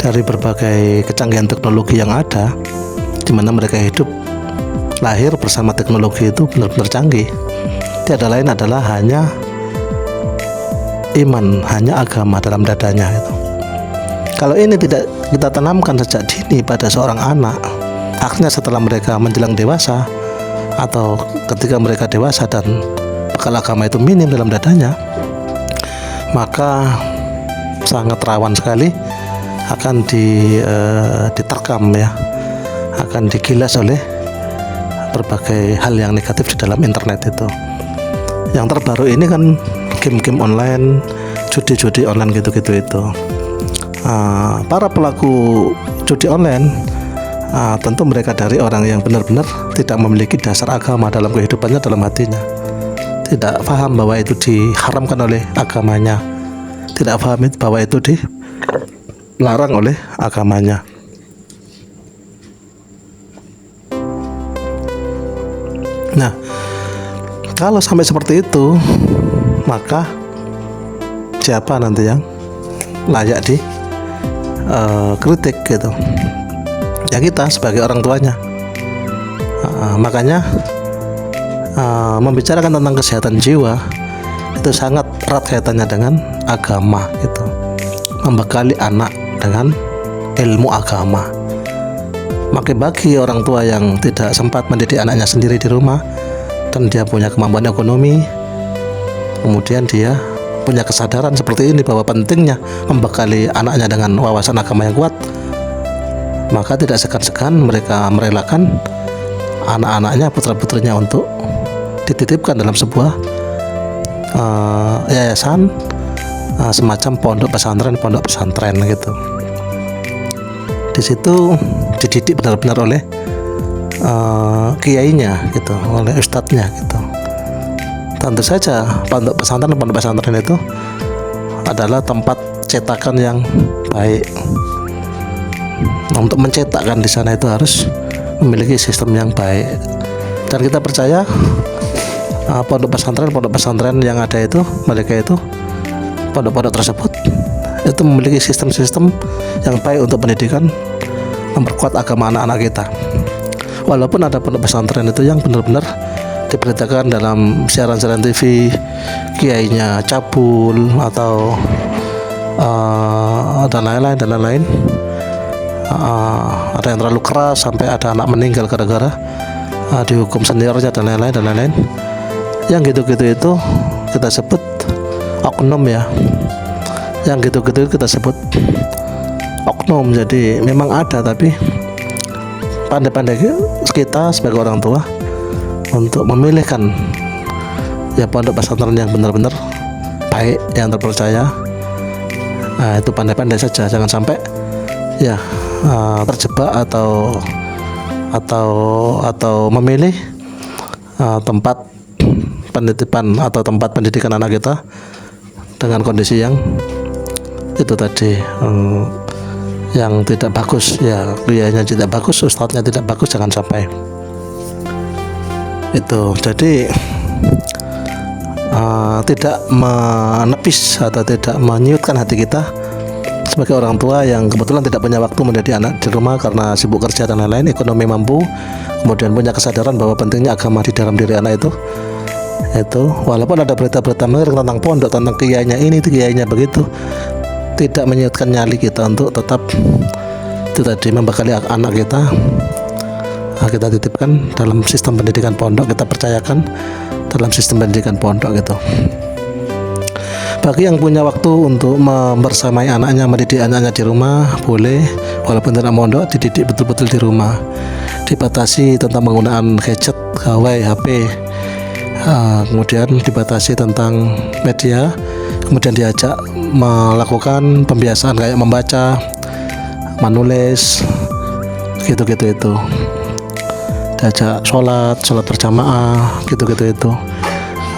dari berbagai kecanggihan teknologi yang ada, di mana mereka hidup lahir bersama teknologi itu benar-benar canggih, tiada lain adalah hanya iman, hanya agama dalam dadanya itu. Kalau ini tidak kita tanamkan sejak dini pada seorang anak, akhirnya setelah mereka menjelang dewasa atau ketika mereka dewasa dan bekal agama itu minim dalam dadanya, maka sangat rawan sekali akan diterkam ya, akan digilas oleh berbagai hal yang negatif di dalam internet itu. Yang terbaru ini kan game-game online, judi-judi online gitu-gitu itu. Para pelaku judi online tentu mereka dari orang yang benar-benar tidak memiliki dasar agama dalam kehidupannya, dalam hatinya, tidak paham bahwa itu diharamkan oleh agamanya, tidak paham bahwa itu dilarang oleh agamanya. Nah, kalau sampai seperti itu, maka siapa nanti yang layak kritik gitu? Ya kita sebagai orang tuanya. Makanya membicarakan tentang kesehatan jiwa itu sangat erat kaitannya dengan agama gitu. Membekali anak dengan ilmu agama. Maka bagi orang tua yang tidak sempat mendidik anaknya sendiri di rumah dan dia punya kemampuan ekonomi, kemudian dia punya kesadaran seperti ini bahwa pentingnya membekali anaknya dengan wawasan agama yang kuat, maka tidak segan-segan mereka merelakan anak-anaknya, putra-putrinya untuk dititipkan dalam sebuah yayasan semacam pondok pesantren gitu. Di situ dididik benar-benar oleh kiainya gitu, oleh ustadznya gitu. Tentu saja pondok pesantren itu adalah tempat cetakan yang baik. Untuk mencetakkan di sana itu harus memiliki sistem yang baik. Dan kita percaya pondok pesantren yang ada itu, mereka itu pondok-pondok tersebut itu memiliki sistem-sistem yang baik untuk pendidikan, memperkuat agama anak-anak kita. Walaupun ada pondok pesantren itu yang benar-benar diberitakan dalam siaran-siaran TV, kiainya cabul atau dan lain-lain, ada yang terlalu keras sampai ada anak meninggal gara-gara dihukum seniornya dan lain-lain. Yang gitu-gitu itu kita sebut oknum ya. Yang gitu-gitu kita sebut oknum. Jadi memang ada, tapi pandai-pandai kita sebagai orang tua untuk memilihkan ya pondok pesantren yang benar-benar baik, yang terpercaya. Itu pandai-pandai saja, jangan sampai ya terjebak atau memilih tempat penitipan atau tempat pendidikan anak kita dengan kondisi yang itu tadi, yang tidak bagus ya, kiainya tidak bagus, ustadznya tidak bagus, jangan sampai itu. Jadi tidak menepis atau tidak menyuitkan hati kita sebagai orang tua yang kebetulan tidak punya waktu mendidik anak di rumah karena sibuk kerja dan lain-lain, ekonomi mampu, kemudian punya kesadaran bahwa pentingnya agama di dalam diri anak itu. Walaupun ada berita-berita miring tentang pondok, tentang kiainya ini, kiainya begitu, tidak menyuitkan nyali kita untuk tetap itu tadi membekali anak kita titipkan dalam sistem pendidikan pondok, kita percayakan dalam sistem pendidikan pondok gitu. Bagi yang punya waktu untuk membersamai anaknya, mendidik anaknya di rumah, boleh, walaupun tidak mondok, dididik betul-betul di rumah. Dibatasi tentang penggunaan gadget, gawai, HP, kemudian dibatasi tentang media, kemudian diajak melakukan pembiasaan kayak membaca, menulis, gitu-gitu itu. Diajak sholat berjamaah, gitu-gitu itu.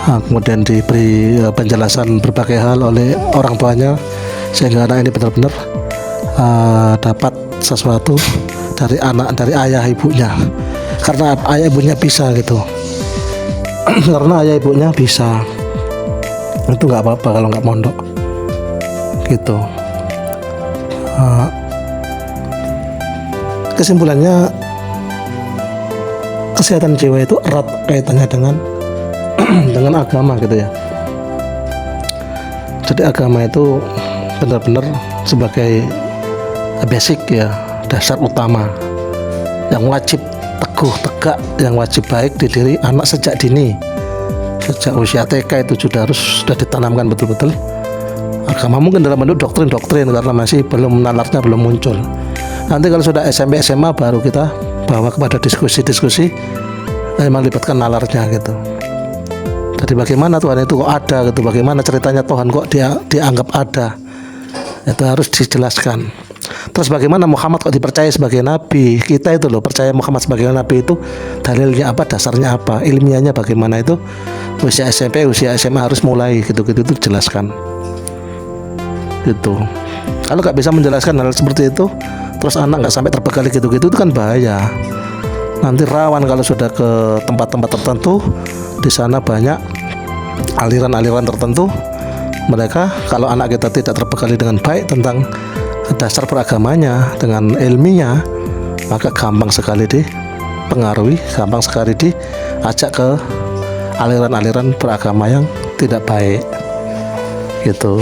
Kemudian diberi penjelasan berbagai hal oleh orang tuanya sehingga anak ini benar-benar dapat sesuatu dari ayah ibunya, karena ayah ibunya bisa gitu. Karena ayah ibunya bisa, itu nggak apa-apa kalau nggak mondok gitu. Kesimpulannya, kesehatan jiwa itu erat kaitannya dengan agama gitu ya. Jadi agama itu benar-benar sebagai basic ya, dasar utama yang wajib teguh tegak, yang wajib baik di diri anak sejak dini, sejak usia TK itu sudah ditanamkan betul-betul agama. Mungkin dalam bentuk doktrin karena masih nalarnya belum muncul. Nanti kalau sudah SMP SMA baru kita bawa kepada diskusi melibatkan nalarnya gitu. Jadi bagaimana Tuhan itu kok ada gitu, bagaimana ceritanya Tuhan kok dia dianggap ada, itu harus dijelaskan. Terus bagaimana Muhammad kok dipercaya sebagai nabi? Kita itu loh percaya Muhammad sebagai nabi itu dalilnya apa, dasarnya apa, ilmiahnya bagaimana, itu usia SMP, usia SMA harus mulai gitu-gitu itu dijelaskan. Gitu. Kalau nggak bisa menjelaskan hal seperti itu, terus anak nggak sampai terbekali gitu-gitu, itu kan bahaya. Nanti rawan kalau sudah ke tempat-tempat tertentu, di sana banyak aliran-aliran tertentu. Mereka, kalau anak kita tidak terbekali dengan baik tentang dasar beragamanya, dengan ilminya, maka gampang sekali dipengaruhi, gampang sekali diajak ke aliran-aliran beragama yang tidak baik. Gitu.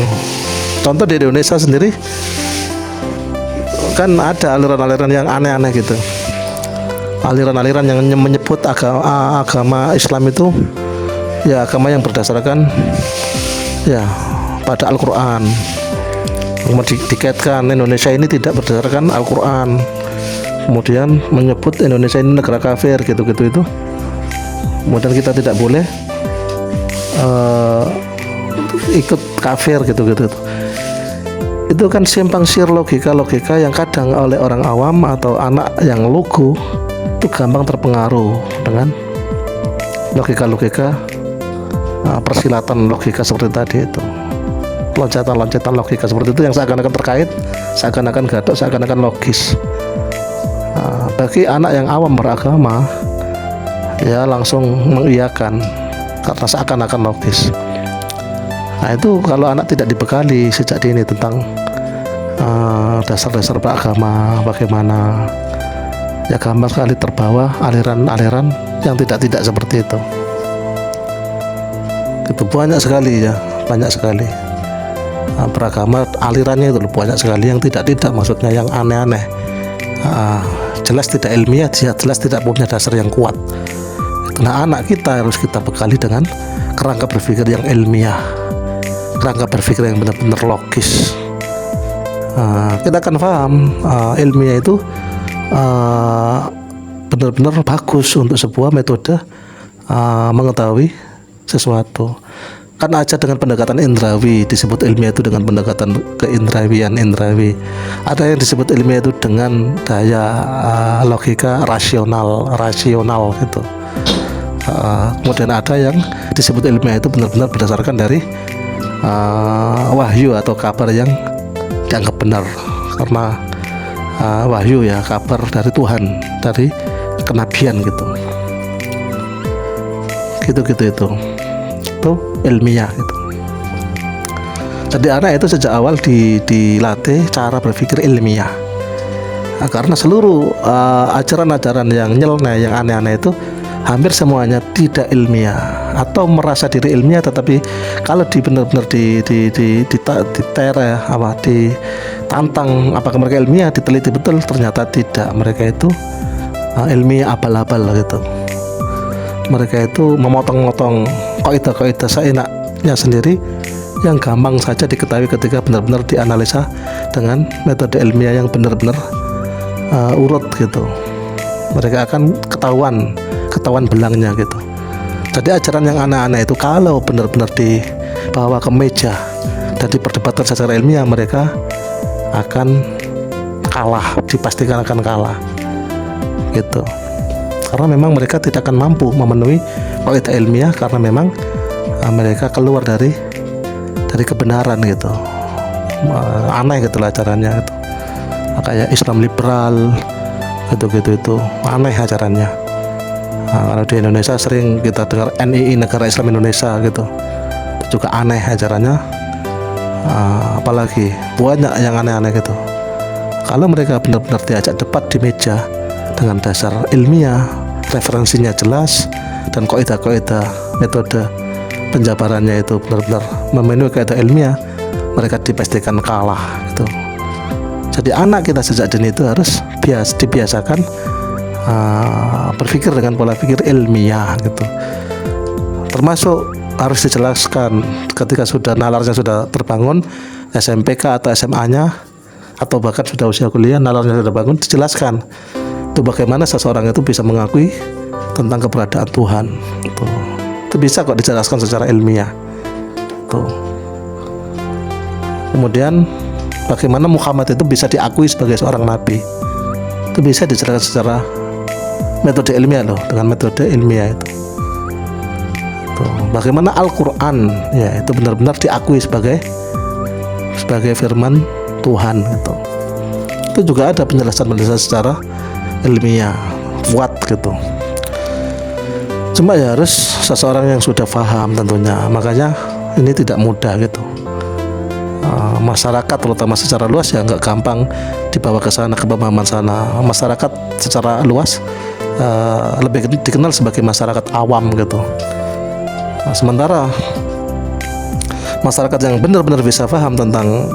Contoh di Indonesia sendiri kan ada aliran-aliran yang aneh-aneh gitu. Aliran-aliran yang menyebut agama Islam itu ya agama yang berdasarkan ya pada Al-Quran. Kemudian dikaitkan Indonesia ini tidak berdasarkan Al-Quran. Kemudian menyebut Indonesia ini negara kafir gitu-gitu itu. Kemudian kita tidak boleh ikut kafir gitu-gitu. Itu kan simpang siur logika yang kadang oleh orang awam atau anak yang lugu itu gampang terpengaruh dengan logika persilatan logika seperti tadi itu, loncatan logika seperti itu yang seakan-akan terkait, seakan-akan gadok, seakan-akan logis. Bagi anak yang awam beragama ya langsung mengiyakan karena seakan-akan logis. Nah itu kalau anak tidak dibekali sejak dini tentang dasar-dasar beragama bagaimana, ya gampang sekali terbawa aliran-aliran yang tidak seperti itu. Itu banyak sekali ya, banyak sekali beragama alirannya itu banyak sekali yang tidak maksudnya yang aneh-aneh, jelas tidak ilmiah, jelas tidak punya dasar yang kuat. Nah anak kita harus kita bekali dengan kerangka berpikir yang ilmiah, kerangka berpikir yang benar-benar logis. Kita akan paham ilmiah itu benar-benar bagus untuk sebuah metode mengetahui sesuatu. Kan aja dengan pendekatan indrawi disebut ilmiah itu dengan pendekatan keindrawian indrawi. Ada yang disebut ilmiah itu dengan daya logika rasional gitu. Kemudian ada yang disebut ilmiah itu benar-benar berdasarkan dari wahyu atau kabar yang dianggap benar, karena wahyu ya kabar dari Tuhan, dari kenabian gitu itu ilmiah gitu. Jadi anak itu sejak awal dilatih cara berpikir ilmiah. Karena seluruh ajaran-ajaran yang nyeleneh, yang aneh-aneh itu hampir semuanya tidak ilmiah atau merasa diri ilmiah, tetapi kalau benar-benar ditantang apakah mereka ilmiah, diteliti betul, ternyata tidak. Mereka itu ilmiah abal-abal gitu. Mereka itu memotong-motong kaidah-kaidah seenaknya sendiri yang gampang saja diketahui ketika benar-benar dianalisa dengan metode ilmiah yang benar-benar urut gitu. Mereka akan ketahuan belangnya gitu. Jadi ajaran yang aneh-aneh itu kalau benar-benar dibawa ke meja dan diperdebatkan secara ilmiah, mereka akan kalah, dipastikan akan kalah gitu. Karena memang mereka tidak akan mampu memenuhi kaidah ilmiah, karena memang mereka keluar dari kebenaran gitu. Aneh gitu lah ajarannya gitu. Kayak Islam liberal gitu itu aneh ajarannya. Kalau di Indonesia sering kita dengar NII, Negara Islam Indonesia gitu, itu juga aneh ajarannya. Apalagi banyak yang aneh-aneh gitu. Kalau mereka benar-benar diajak debat di meja dengan dasar ilmiah, referensinya jelas, dan kaidah-kaidah metode penjabarannya itu benar-benar memenuhi kaidah ilmiah, mereka dipastikan kalah gitu. Jadi anak kita sejak dini itu harus dibiasakan berpikir dengan pola pikir ilmiah gitu. Termasuk harus dijelaskan ketika sudah nalarnya sudah terbangun, SMPK atau SMA-nya, atau bahkan sudah usia kuliah, nalarnya sudah bangun, dijelaskan itu bagaimana seseorang itu bisa mengakui tentang keberadaan Tuhan. Itu bisa kok dijelaskan secara ilmiah. Kemudian bagaimana Muhammad itu bisa diakui sebagai seorang nabi, itu bisa dijelaskan secara metode ilmiah loh, dengan metode ilmiah itu. Bagaimana Al-Quran ya itu benar-benar diakui sebagai firman Tuhan gitu. Itu juga ada penjelasan secara ilmiah kuat gitu. Cuma ya harus seseorang yang sudah paham tentunya, makanya ini tidak mudah gitu. Masyarakat terutama secara luas ya nggak gampang dibawa ke sana, ke pemahaman sana. Masyarakat secara luas lebih dikenal sebagai masyarakat awam gitu. Sementara masyarakat yang benar-benar bisa paham tentang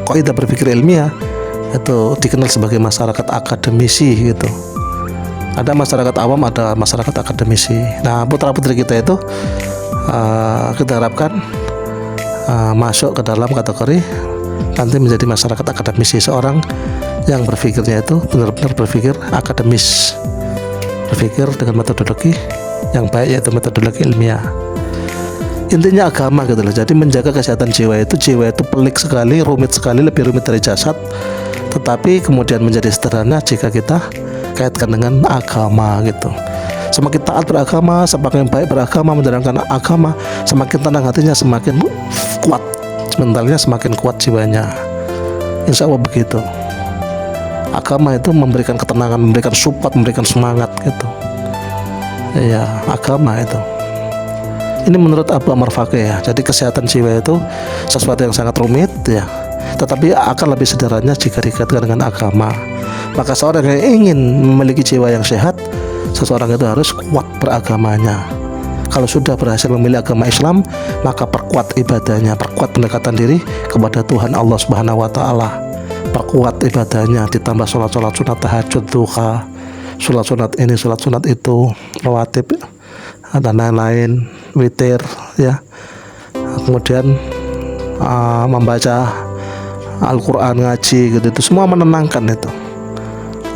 kaidah berpikir ilmiah itu dikenal sebagai masyarakat akademisi gitu. Ada masyarakat awam, ada masyarakat akademisi. Nah, putra-putri kita itu kita harapkan masuk ke dalam kategori nanti menjadi masyarakat akademisi, seorang yang berpikirnya itu benar-benar berpikir akademis, berpikir dengan metodologi yang baik, yaitu metodologi ilmiah. Intinya agama gitu loh. Jadi menjaga kesehatan jiwa itu pelik sekali, rumit sekali, lebih rumit dari jasad, tetapi kemudian menjadi sederhana jika kita kaitkan dengan agama gitu. Semakin taat beragama, semakin baik beragama, menjalankan agama, semakin tenang hatinya, semakin kuat mentalnya, semakin kuat jiwanya. Insya Allah begitu. Agama itu memberikan ketenangan, memberikan support, memberikan semangat gitu. Ya, agama itu. Ini menurut Abu Amr Faqih ya. Jadi kesehatan jiwa itu sesuatu yang sangat rumit ya, tetapi akan lebih sederhana jika dikaitkan dengan agama. Maka seorang yang ingin memiliki jiwa yang sehat, seseorang itu harus kuat beragamanya. Kalau sudah berhasil memilih agama Islam, maka perkuat ibadahnya, perkuat pendekatan diri kepada Tuhan Allah Subhanahu wa taala. Perkuat ibadahnya, ditambah sholat sunat tahajud, duha, sholat sunat ini, sholat sunat itu, rawatib dan lain-lain, witir ya. Kemudian membaca Al-Quran, ngaji gitu, itu semua menenangkan itu,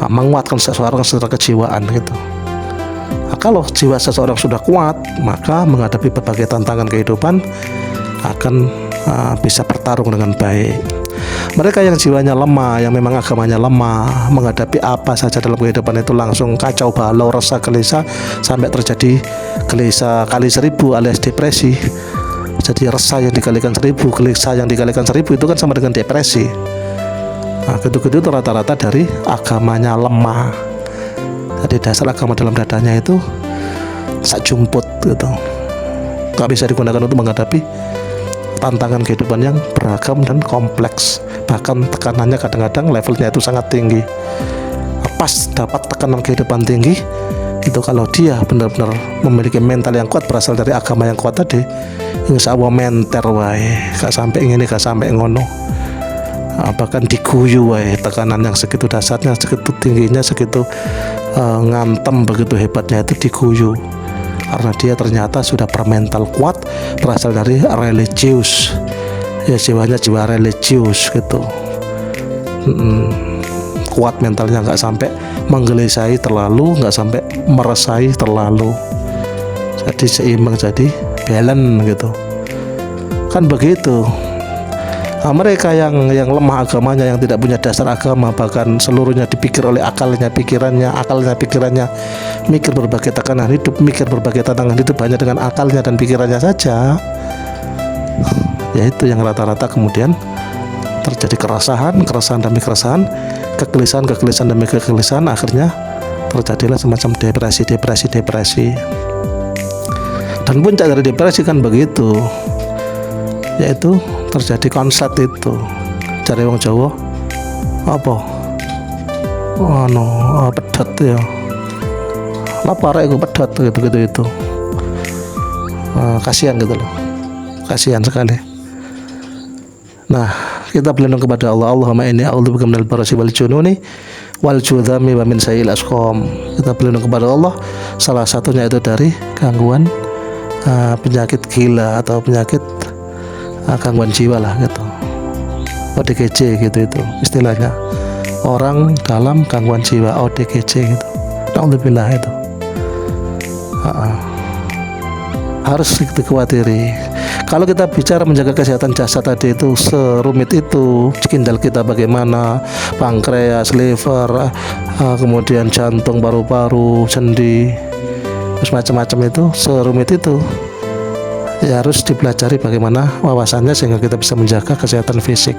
menguatkan seseorang secara kejiwaan gitu. Kalau jiwa seseorang sudah kuat, maka menghadapi berbagai tantangan kehidupan akan bisa bertarung dengan baik. Mereka yang jiwanya lemah, yang memang agamanya lemah, menghadapi apa saja dalam kehidupan itu langsung kacau balau, resah, gelisah, sampai terjadi gelisah kali 1000 alias depresi. Jadi resah yang dikalikan 1000, gelisah yang dikalikan 1000 itu kan sama dengan depresi. Nah, gitu-gitu itu rata-rata dari agamanya lemah. Jadi dasar agama dalam dadanya itu sak jumput gitu, gak bisa digunakan untuk menghadapi tantangan kehidupan yang beragam dan kompleks. Bahkan tekanannya kadang-kadang levelnya itu sangat tinggi. Pas dapat tekanan kehidupan tinggi itu, kalau dia benar-benar memiliki mental yang kuat berasal dari agama yang kuat tadi, insya Allah menter wae, gak sampai ini, gak sampai ngono. Bahkan diguyu wae, tekanan yang segitu dasarnya, segitu tingginya, segitu ngantem begitu hebatnya itu diguyu, karena dia ternyata sudah bermental kuat, berasal dari religius ya, jiwanya jiwa religius gitu. Kuat mentalnya, nggak sampai menggelisahi terlalu, nggak sampai meresai terlalu, jadi seimbang, jadi balance gitu kan begitu. Nah, mereka yang lemah agamanya, yang tidak punya dasar agama, bahkan seluruhnya dipikir oleh akalnya, pikirannya, mikir berbagai tekanan hidup, mikir berbagai tantangan hidup hanya dengan akalnya dan pikirannya saja, yaitu yang rata-rata kemudian terjadi keresahan demi keresahan, kegelisahan demi kegelisahan, akhirnya terjadilah semacam depresi. Dan puncak dari depresi kan begitu, yaitu terjadi konslet itu dari wong Jawa apa pedat ya, lapar itu pedat gitu itu. Kasihan gitu loh, kasihan sekali. Nah, kita berlindung kepada Allah. Allahumma inni a'udzubika minal barasi wal jununi wal judhami wa min sayyi'il asqam. Kita berlindung kepada Allah, salah satunya itu dari gangguan penyakit gila atau penyakit gangguan jiwa lah gitu, ODGJ gitu itu istilahnya, orang dalam gangguan jiwa, ODGJ gitu. Alhamdulillah itu. harus dikhawatiri. Kalau kita bicara menjaga kesehatan jasad tadi itu serumit itu, ginjal kita bagaimana, pankreas, liver, kemudian jantung, paru-paru, sendi, terus macam-macam itu, serumit itu. Ya harus dipelajari bagaimana wawasannya sehingga kita bisa menjaga kesehatan fisik.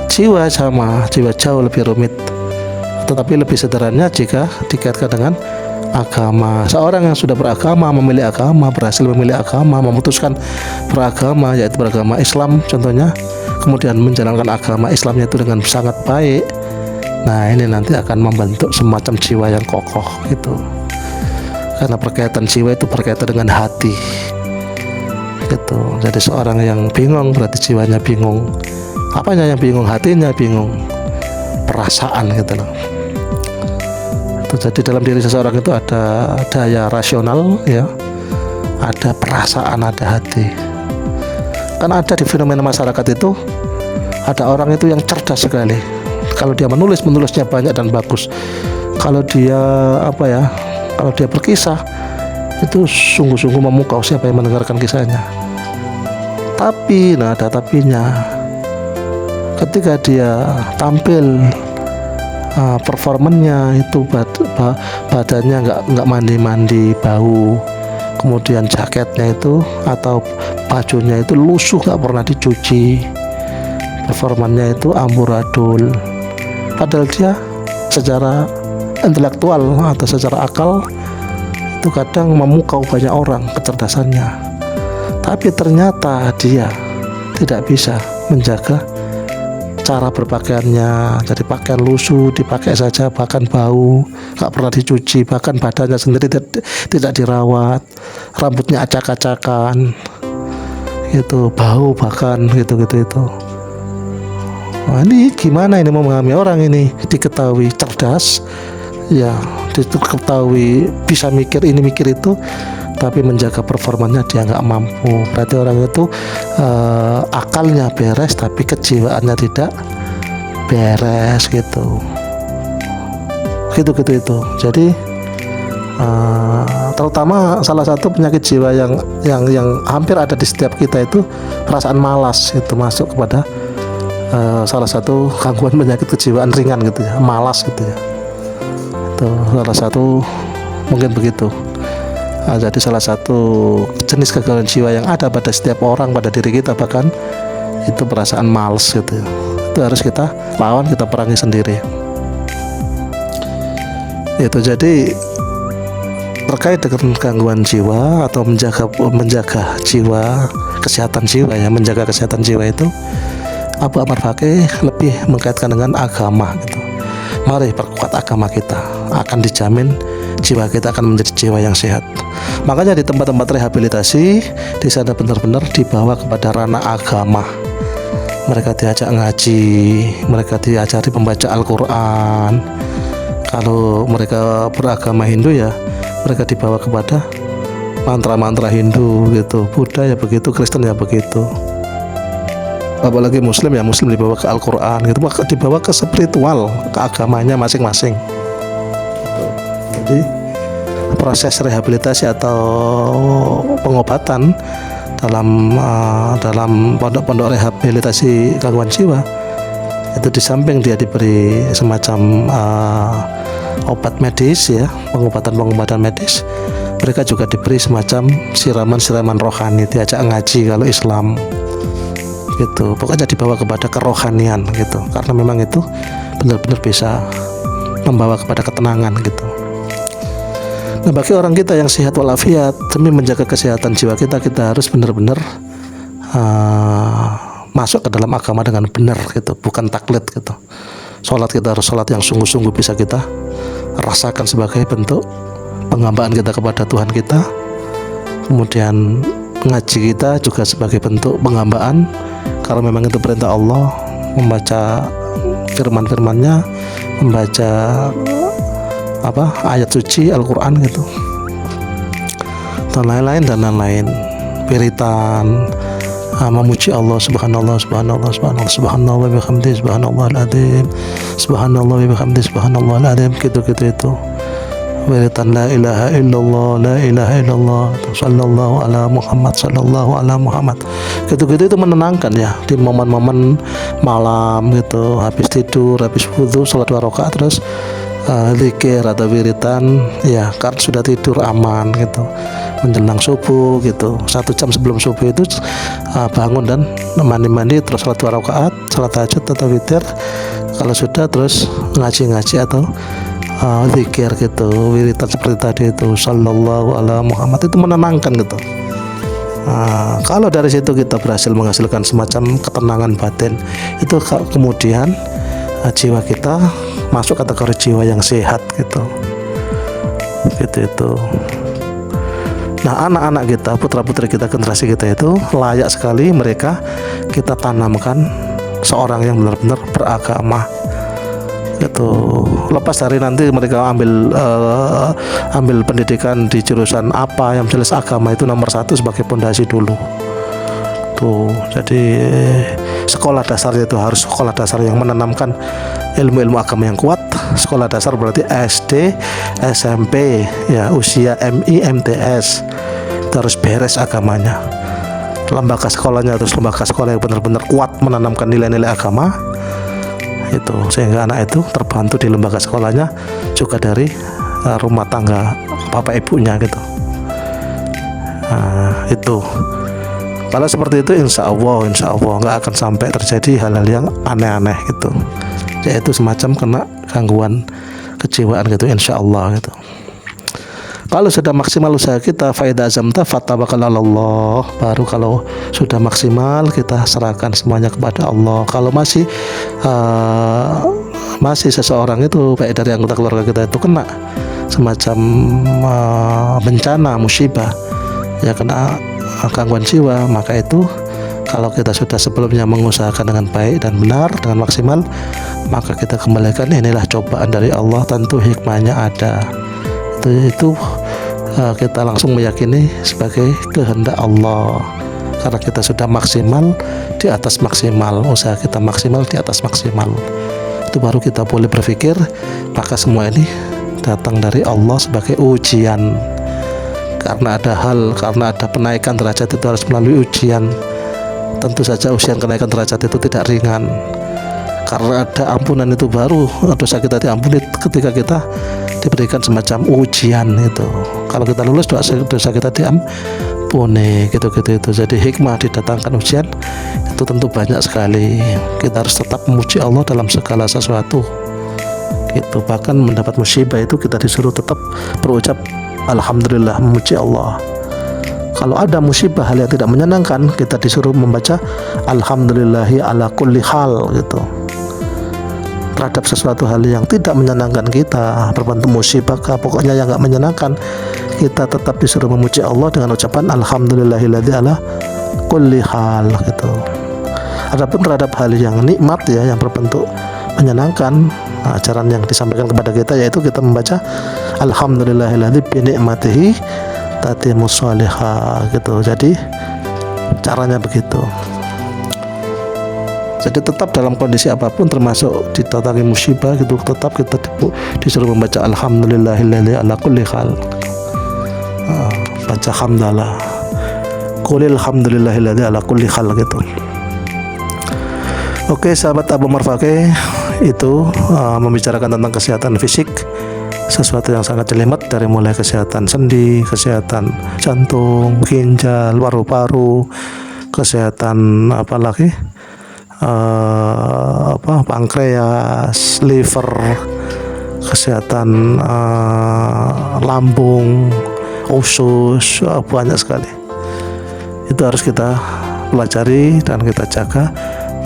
Jiwa sama, jiwa jauh lebih rumit, tetapi lebih sederhana jika dikaitkan dengan agama. Seorang yang sudah beragama, memilih agama, berhasil memilih agama, memutuskan beragama, yaitu beragama Islam contohnya, kemudian menjalankan agama Islamnya itu dengan sangat baik, nah ini nanti akan membentuk semacam jiwa yang kokoh gitu. Karena berkaitan jiwa itu berkaitan dengan hati gitu. Jadi seorang yang bingung berarti jiwanya bingung. Apanya yang bingung? Hatinya bingung, perasaan gitu loh. Jadi dalam diri seseorang itu ada daya rasional, ya, ada perasaan, ada hati. Kan ada di fenomena masyarakat itu, ada orang itu yang cerdas sekali. Kalau dia menulisnya banyak dan bagus. Kalau dia kalau dia berkisah itu sungguh-sungguh memukau siapa yang mendengarkan kisahnya. Tapi, ada tapinya. Ketika dia tampil, performanya itu badannya nggak mandi bau, kemudian jaketnya itu atau bajunya itu lusuh, nggak pernah dicuci, performanya itu amburadul, padahal dia secara intelektual atau secara akal itu kadang memukau banyak orang kecerdasannya, tapi ternyata dia tidak bisa menjaga cara berpakaiannya. Jadi pakaian lusuh dipakai saja, bahkan bau, nggak pernah dicuci, bahkan badannya sendiri tidak dirawat, rambutnya acak-acakan itu, bau bahkan gitu itu. Nah, ini gimana ini memahami orang ini? Diketahui cerdas, ya, diketahui bisa mikir ini mikir itu, tapi menjaga performanya dia nggak mampu. Berarti orang itu akalnya beres tapi kejiwaannya tidak beres gitu. Gitu. Jadi terutama salah satu penyakit jiwa yang hampir ada di setiap kita itu perasaan malas, itu masuk kepada salah satu gangguan penyakit kejiwaan ringan gitu ya, malas gitu ya. Itu salah satu mungkin begitu. Jadi salah satu jenis kegagalan jiwa yang ada pada setiap orang, pada diri kita bahkan, itu perasaan malas gitu. Itu harus kita lawan, kita perangi sendiri. Itu jadi terkait dengan gangguan jiwa atau menjaga jiwa, kesehatan jiwa ya, menjaga kesehatan jiwa itu Abu Ammar Fakih lebih mengkaitkan dengan agama gitu. Mari perkuat agama kita, akan dijamin jiwa kita akan menjadi jiwa yang sehat. Makanya di tempat-tempat rehabilitasi di sana benar-benar dibawa kepada ranah agama. Mereka diajak ngaji, mereka diajari membaca Al-Quran. Kalau mereka beragama Hindu ya mereka dibawa kepada mantra-mantra Hindu gitu. Buddha ya begitu, Kristen ya begitu. Apalagi Muslim ya Muslim dibawa ke Al-Quran gitu, dibawa ke spiritual, ke agamanya masing-masing. Jadi proses rehabilitasi atau pengobatan dalam pondok-pondok rehabilitasi gangguan jiwa itu di samping dia diberi semacam obat medis ya, pengobatan medis, mereka juga diberi semacam siraman rohani, diajak ngaji kalau Islam gitu. Pokoknya dibawa kepada kerohanian gitu, karena memang itu benar-benar bisa membawa kepada ketenangan gitu. Nah, bagi orang kita yang sehat walafiat, demi menjaga kesehatan jiwa kita harus benar-benar masuk ke dalam agama dengan benar gitu, bukan taklid gitu. Sholat kita harus sholat yang sungguh-sungguh bisa kita rasakan sebagai bentuk penghambaan kita kepada Tuhan kita. Kemudian ngaji kita juga sebagai bentuk penghambaan, karena memang itu perintah Allah, membaca firman-firmannya, membaca ayat suci Al-Quran gitu, dan lain-lain, wiritan, memuji Allah, subhanallah wa bihamdihi, subhanallahal adzim, subhanallah wa bihamdihi, subhanallahal adzim, gitu itu. wiritan la ilaha illallah, la ilaha illallah, sallallahu ala Muhammad, sallallahu ala Muhammad. Gitu-gitu itu menenangkan ya di momen-momen malam gitu, habis tidur, habis wudhu, sholat 2 rakaat terus zikir atau wiritan ya, kan sudah tidur aman gitu. Menjelang subuh gitu, 1 jam sebelum subuh itu bangun dan mandi-mandi terus sholat 2 rakaat, sholat tahajud atau witir. Kalau sudah terus ngaji-ngaji atau zikir gitu, wiritan seperti tadi itu, sallallahu ala Muhammad, itu menenangkan gitu. Kalau dari situ kita berhasil menghasilkan semacam ketenangan batin, itu kemudian jiwa kita masuk kategori jiwa yang sehat gitu. Itu. Nah, anak-anak kita, putra-putri kita, generasi kita itu layak sekali mereka kita tanamkan seorang yang benar-benar beragama gitu. Lepas dari nanti mereka ambil pendidikan di jurusan apa, yang jelas agama itu nomor 1 sebagai pondasi dulu tuh. Jadi sekolah dasarnya itu harus sekolah dasar yang menanamkan ilmu-ilmu agama yang kuat. Sekolah dasar berarti SD, SMP ya, usia MI, MTS, itu harus beres agamanya. Lembaga sekolahnya terus lembaga sekolah yang benar-benar kuat menanamkan nilai-nilai agama itu, sehingga anak itu terbantu di lembaga sekolahnya juga dari rumah tangga bapak ibunya gitu. Itu kalau seperti itu insya Allah nggak akan sampai terjadi hal-hal yang aneh-aneh gitu, yaitu semacam kena gangguan kejiwaan gitu, insya Allah gitu. Kalau sudah maksimal usaha kita, faida azamta fatawakkal 'alallah, baru kalau sudah maksimal kita serahkan semuanya kepada Allah. Kalau masih seseorang itu, baik dari anggota keluarga kita itu kena semacam bencana, musibah ya, kena gangguan jiwa, maka itu kalau kita sudah sebelumnya mengusahakan dengan baik dan benar, dengan maksimal, maka kita kembalikan inilah cobaan dari Allah, tentu hikmahnya ada. Itu kita langsung meyakini sebagai kehendak Allah, karena kita sudah maksimal di atas maksimal, usaha kita maksimal di atas maksimal. Itu baru kita boleh berpikir maka semua ini datang dari Allah sebagai ujian. Karena ada penaikan derajat itu harus melalui ujian. Tentu saja ujian kenaikan derajat itu tidak ringan, karena ada ampunan itu baru dosa kita diampuni ketika kita diberikan semacam ujian itu. Kalau kita lulus, dosa kita diampuni gitu. Jadi hikmah didatangkan ujian itu tentu banyak sekali. Kita harus tetap memuji Allah dalam segala sesuatu gitu. Bahkan mendapat musibah itu kita disuruh tetap berucap alhamdulillah, memuji Allah. Kalau ada musibah, hal yang tidak menyenangkan, kita disuruh membaca alhamdulillahi ala kulli hal gitu. Terhadap sesuatu hal yang tidak menyenangkan kita, berbentuk musibah pokoknya yang nggak menyenangkan, kita tetap disuruh memuji Allah dengan ucapan alhamdulillahilladzi ala kulli hal gitu. Adapun terhadap hal yang nikmat ya, yang berbentuk menyenangkan, ajaran yang disampaikan kepada kita yaitu kita membaca alhamdulillahilladzi bi ni'matihi tatimmus sholihah gitu. Jadi caranya begitu. Jadi tetap dalam kondisi apapun, termasuk didatangi musibah gitu, tetap kita disuruh membaca alhamdulillahilladzi ala kulli hal. Baca hamdalah, qulil hamdulillahilladzi ala kulli hal gitu. Oke sahabat Abu Marfaqih, itu membicarakan tentang kesehatan fisik, sesuatu yang sangat jelimet, dari mulai kesehatan sendi, kesehatan jantung, ginjal, paru-paru, kesehatan apalagi pankreas, liver, kesehatan lambung, usus, banyak sekali. Itu harus kita pelajari dan kita jaga,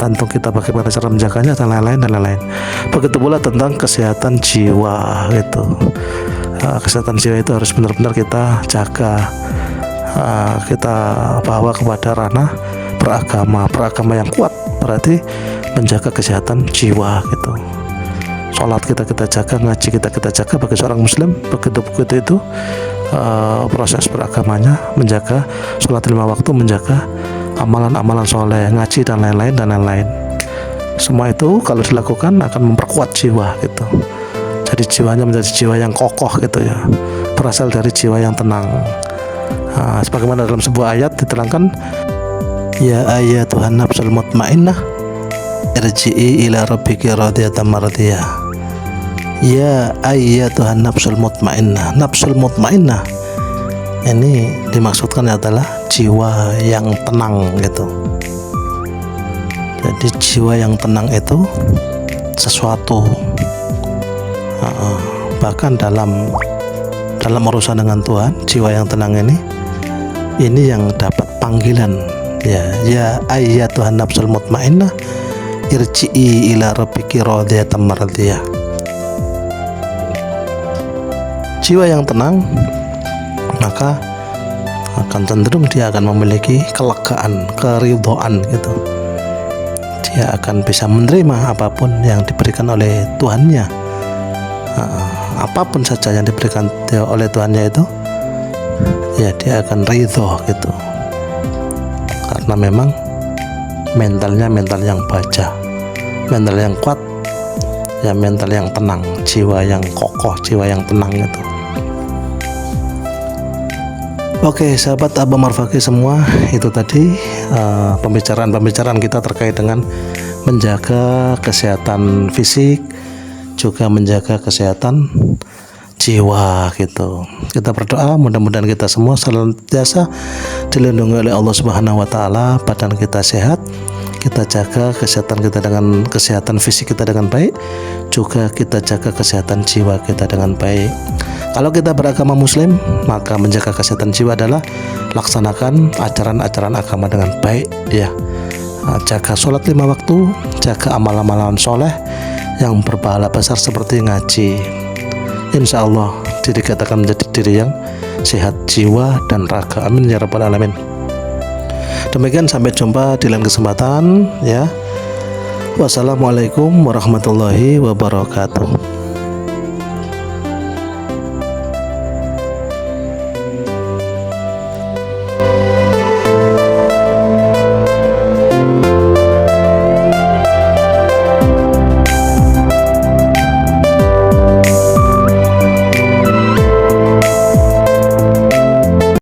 tergantung kita bagaimana cara menjaganya dan lain-lain. Begitu pula tentang kesehatan jiwa gitu. Kesehatan jiwa itu harus benar-benar kita jaga, kita bawa kepada ranah beragama yang kuat, berarti menjaga kesehatan jiwa gitu. Sholat kita jaga, ngaji kita jaga bagi seorang muslim. Begitu itu proses beragamanya, menjaga sholat 5 waktu, menjaga amalan-amalan soleh, ngaji dan lain-lain. Semua itu kalau dilakukan akan memperkuat jiwa gitu. Jadi jiwanya menjadi jiwa yang kokoh gitu ya, berasal dari jiwa yang tenang. Sebagaimana dalam sebuah ayat diterangkan, ya ayyatuhan nafsul mutmainnah irji'i ila rabbiki radiyatan mardiyah. Ya ayyatuhan nafsul mutmainnah. Nafsul mutmainnah ini dimaksudkan adalah jiwa yang tenang gitu. Jadi jiwa yang tenang itu sesuatu, bahkan dalam urusan dengan Tuhan, jiwa yang tenang ini yang dapat panggilan, ya ayyatuhan nafsul mutmainnah irji'i ila rabbiki radiyatan mardiyah. Jiwa yang tenang maka akan cenderung dia akan memiliki kelegaan, keridhaan gitu. Dia akan bisa menerima apapun yang diberikan oleh Tuhannya, apapun saja yang diberikan oleh Tuhannya itu, ya dia akan ridho gitu, karena memang mentalnya mental yang baja, mental yang kuat, ya mental yang tenang, jiwa yang kokoh, jiwa yang tenang itu. Oke, sahabat Abah Marfaki semua, itu tadi pembicaraan kita terkait dengan menjaga kesehatan fisik, juga menjaga kesehatan jiwa gitu. Kita berdoa mudah-mudahan kita semua senantiasa dilindungi oleh Allah Subhanahu wa taala, badan kita sehat, kita jaga kesehatan kita dengan kesehatan fisik kita dengan baik, juga kita jaga kesehatan jiwa kita dengan baik. Kalau kita beragama muslim, maka menjaga kesehatan jiwa adalah laksanakan ajaran-ajaran agama dengan baik ya. Jaga sholat 5 waktu, jaga amal-amalan soleh yang berpahala besar seperti ngaji. Insya Allah diri kita akan menjadi diri yang sehat jiwa dan raga. Amin ya rabbal alamin. Demikian, sampai jumpa di lain kesempatan ya. Wassalamualaikum warahmatullahi wabarakatuh.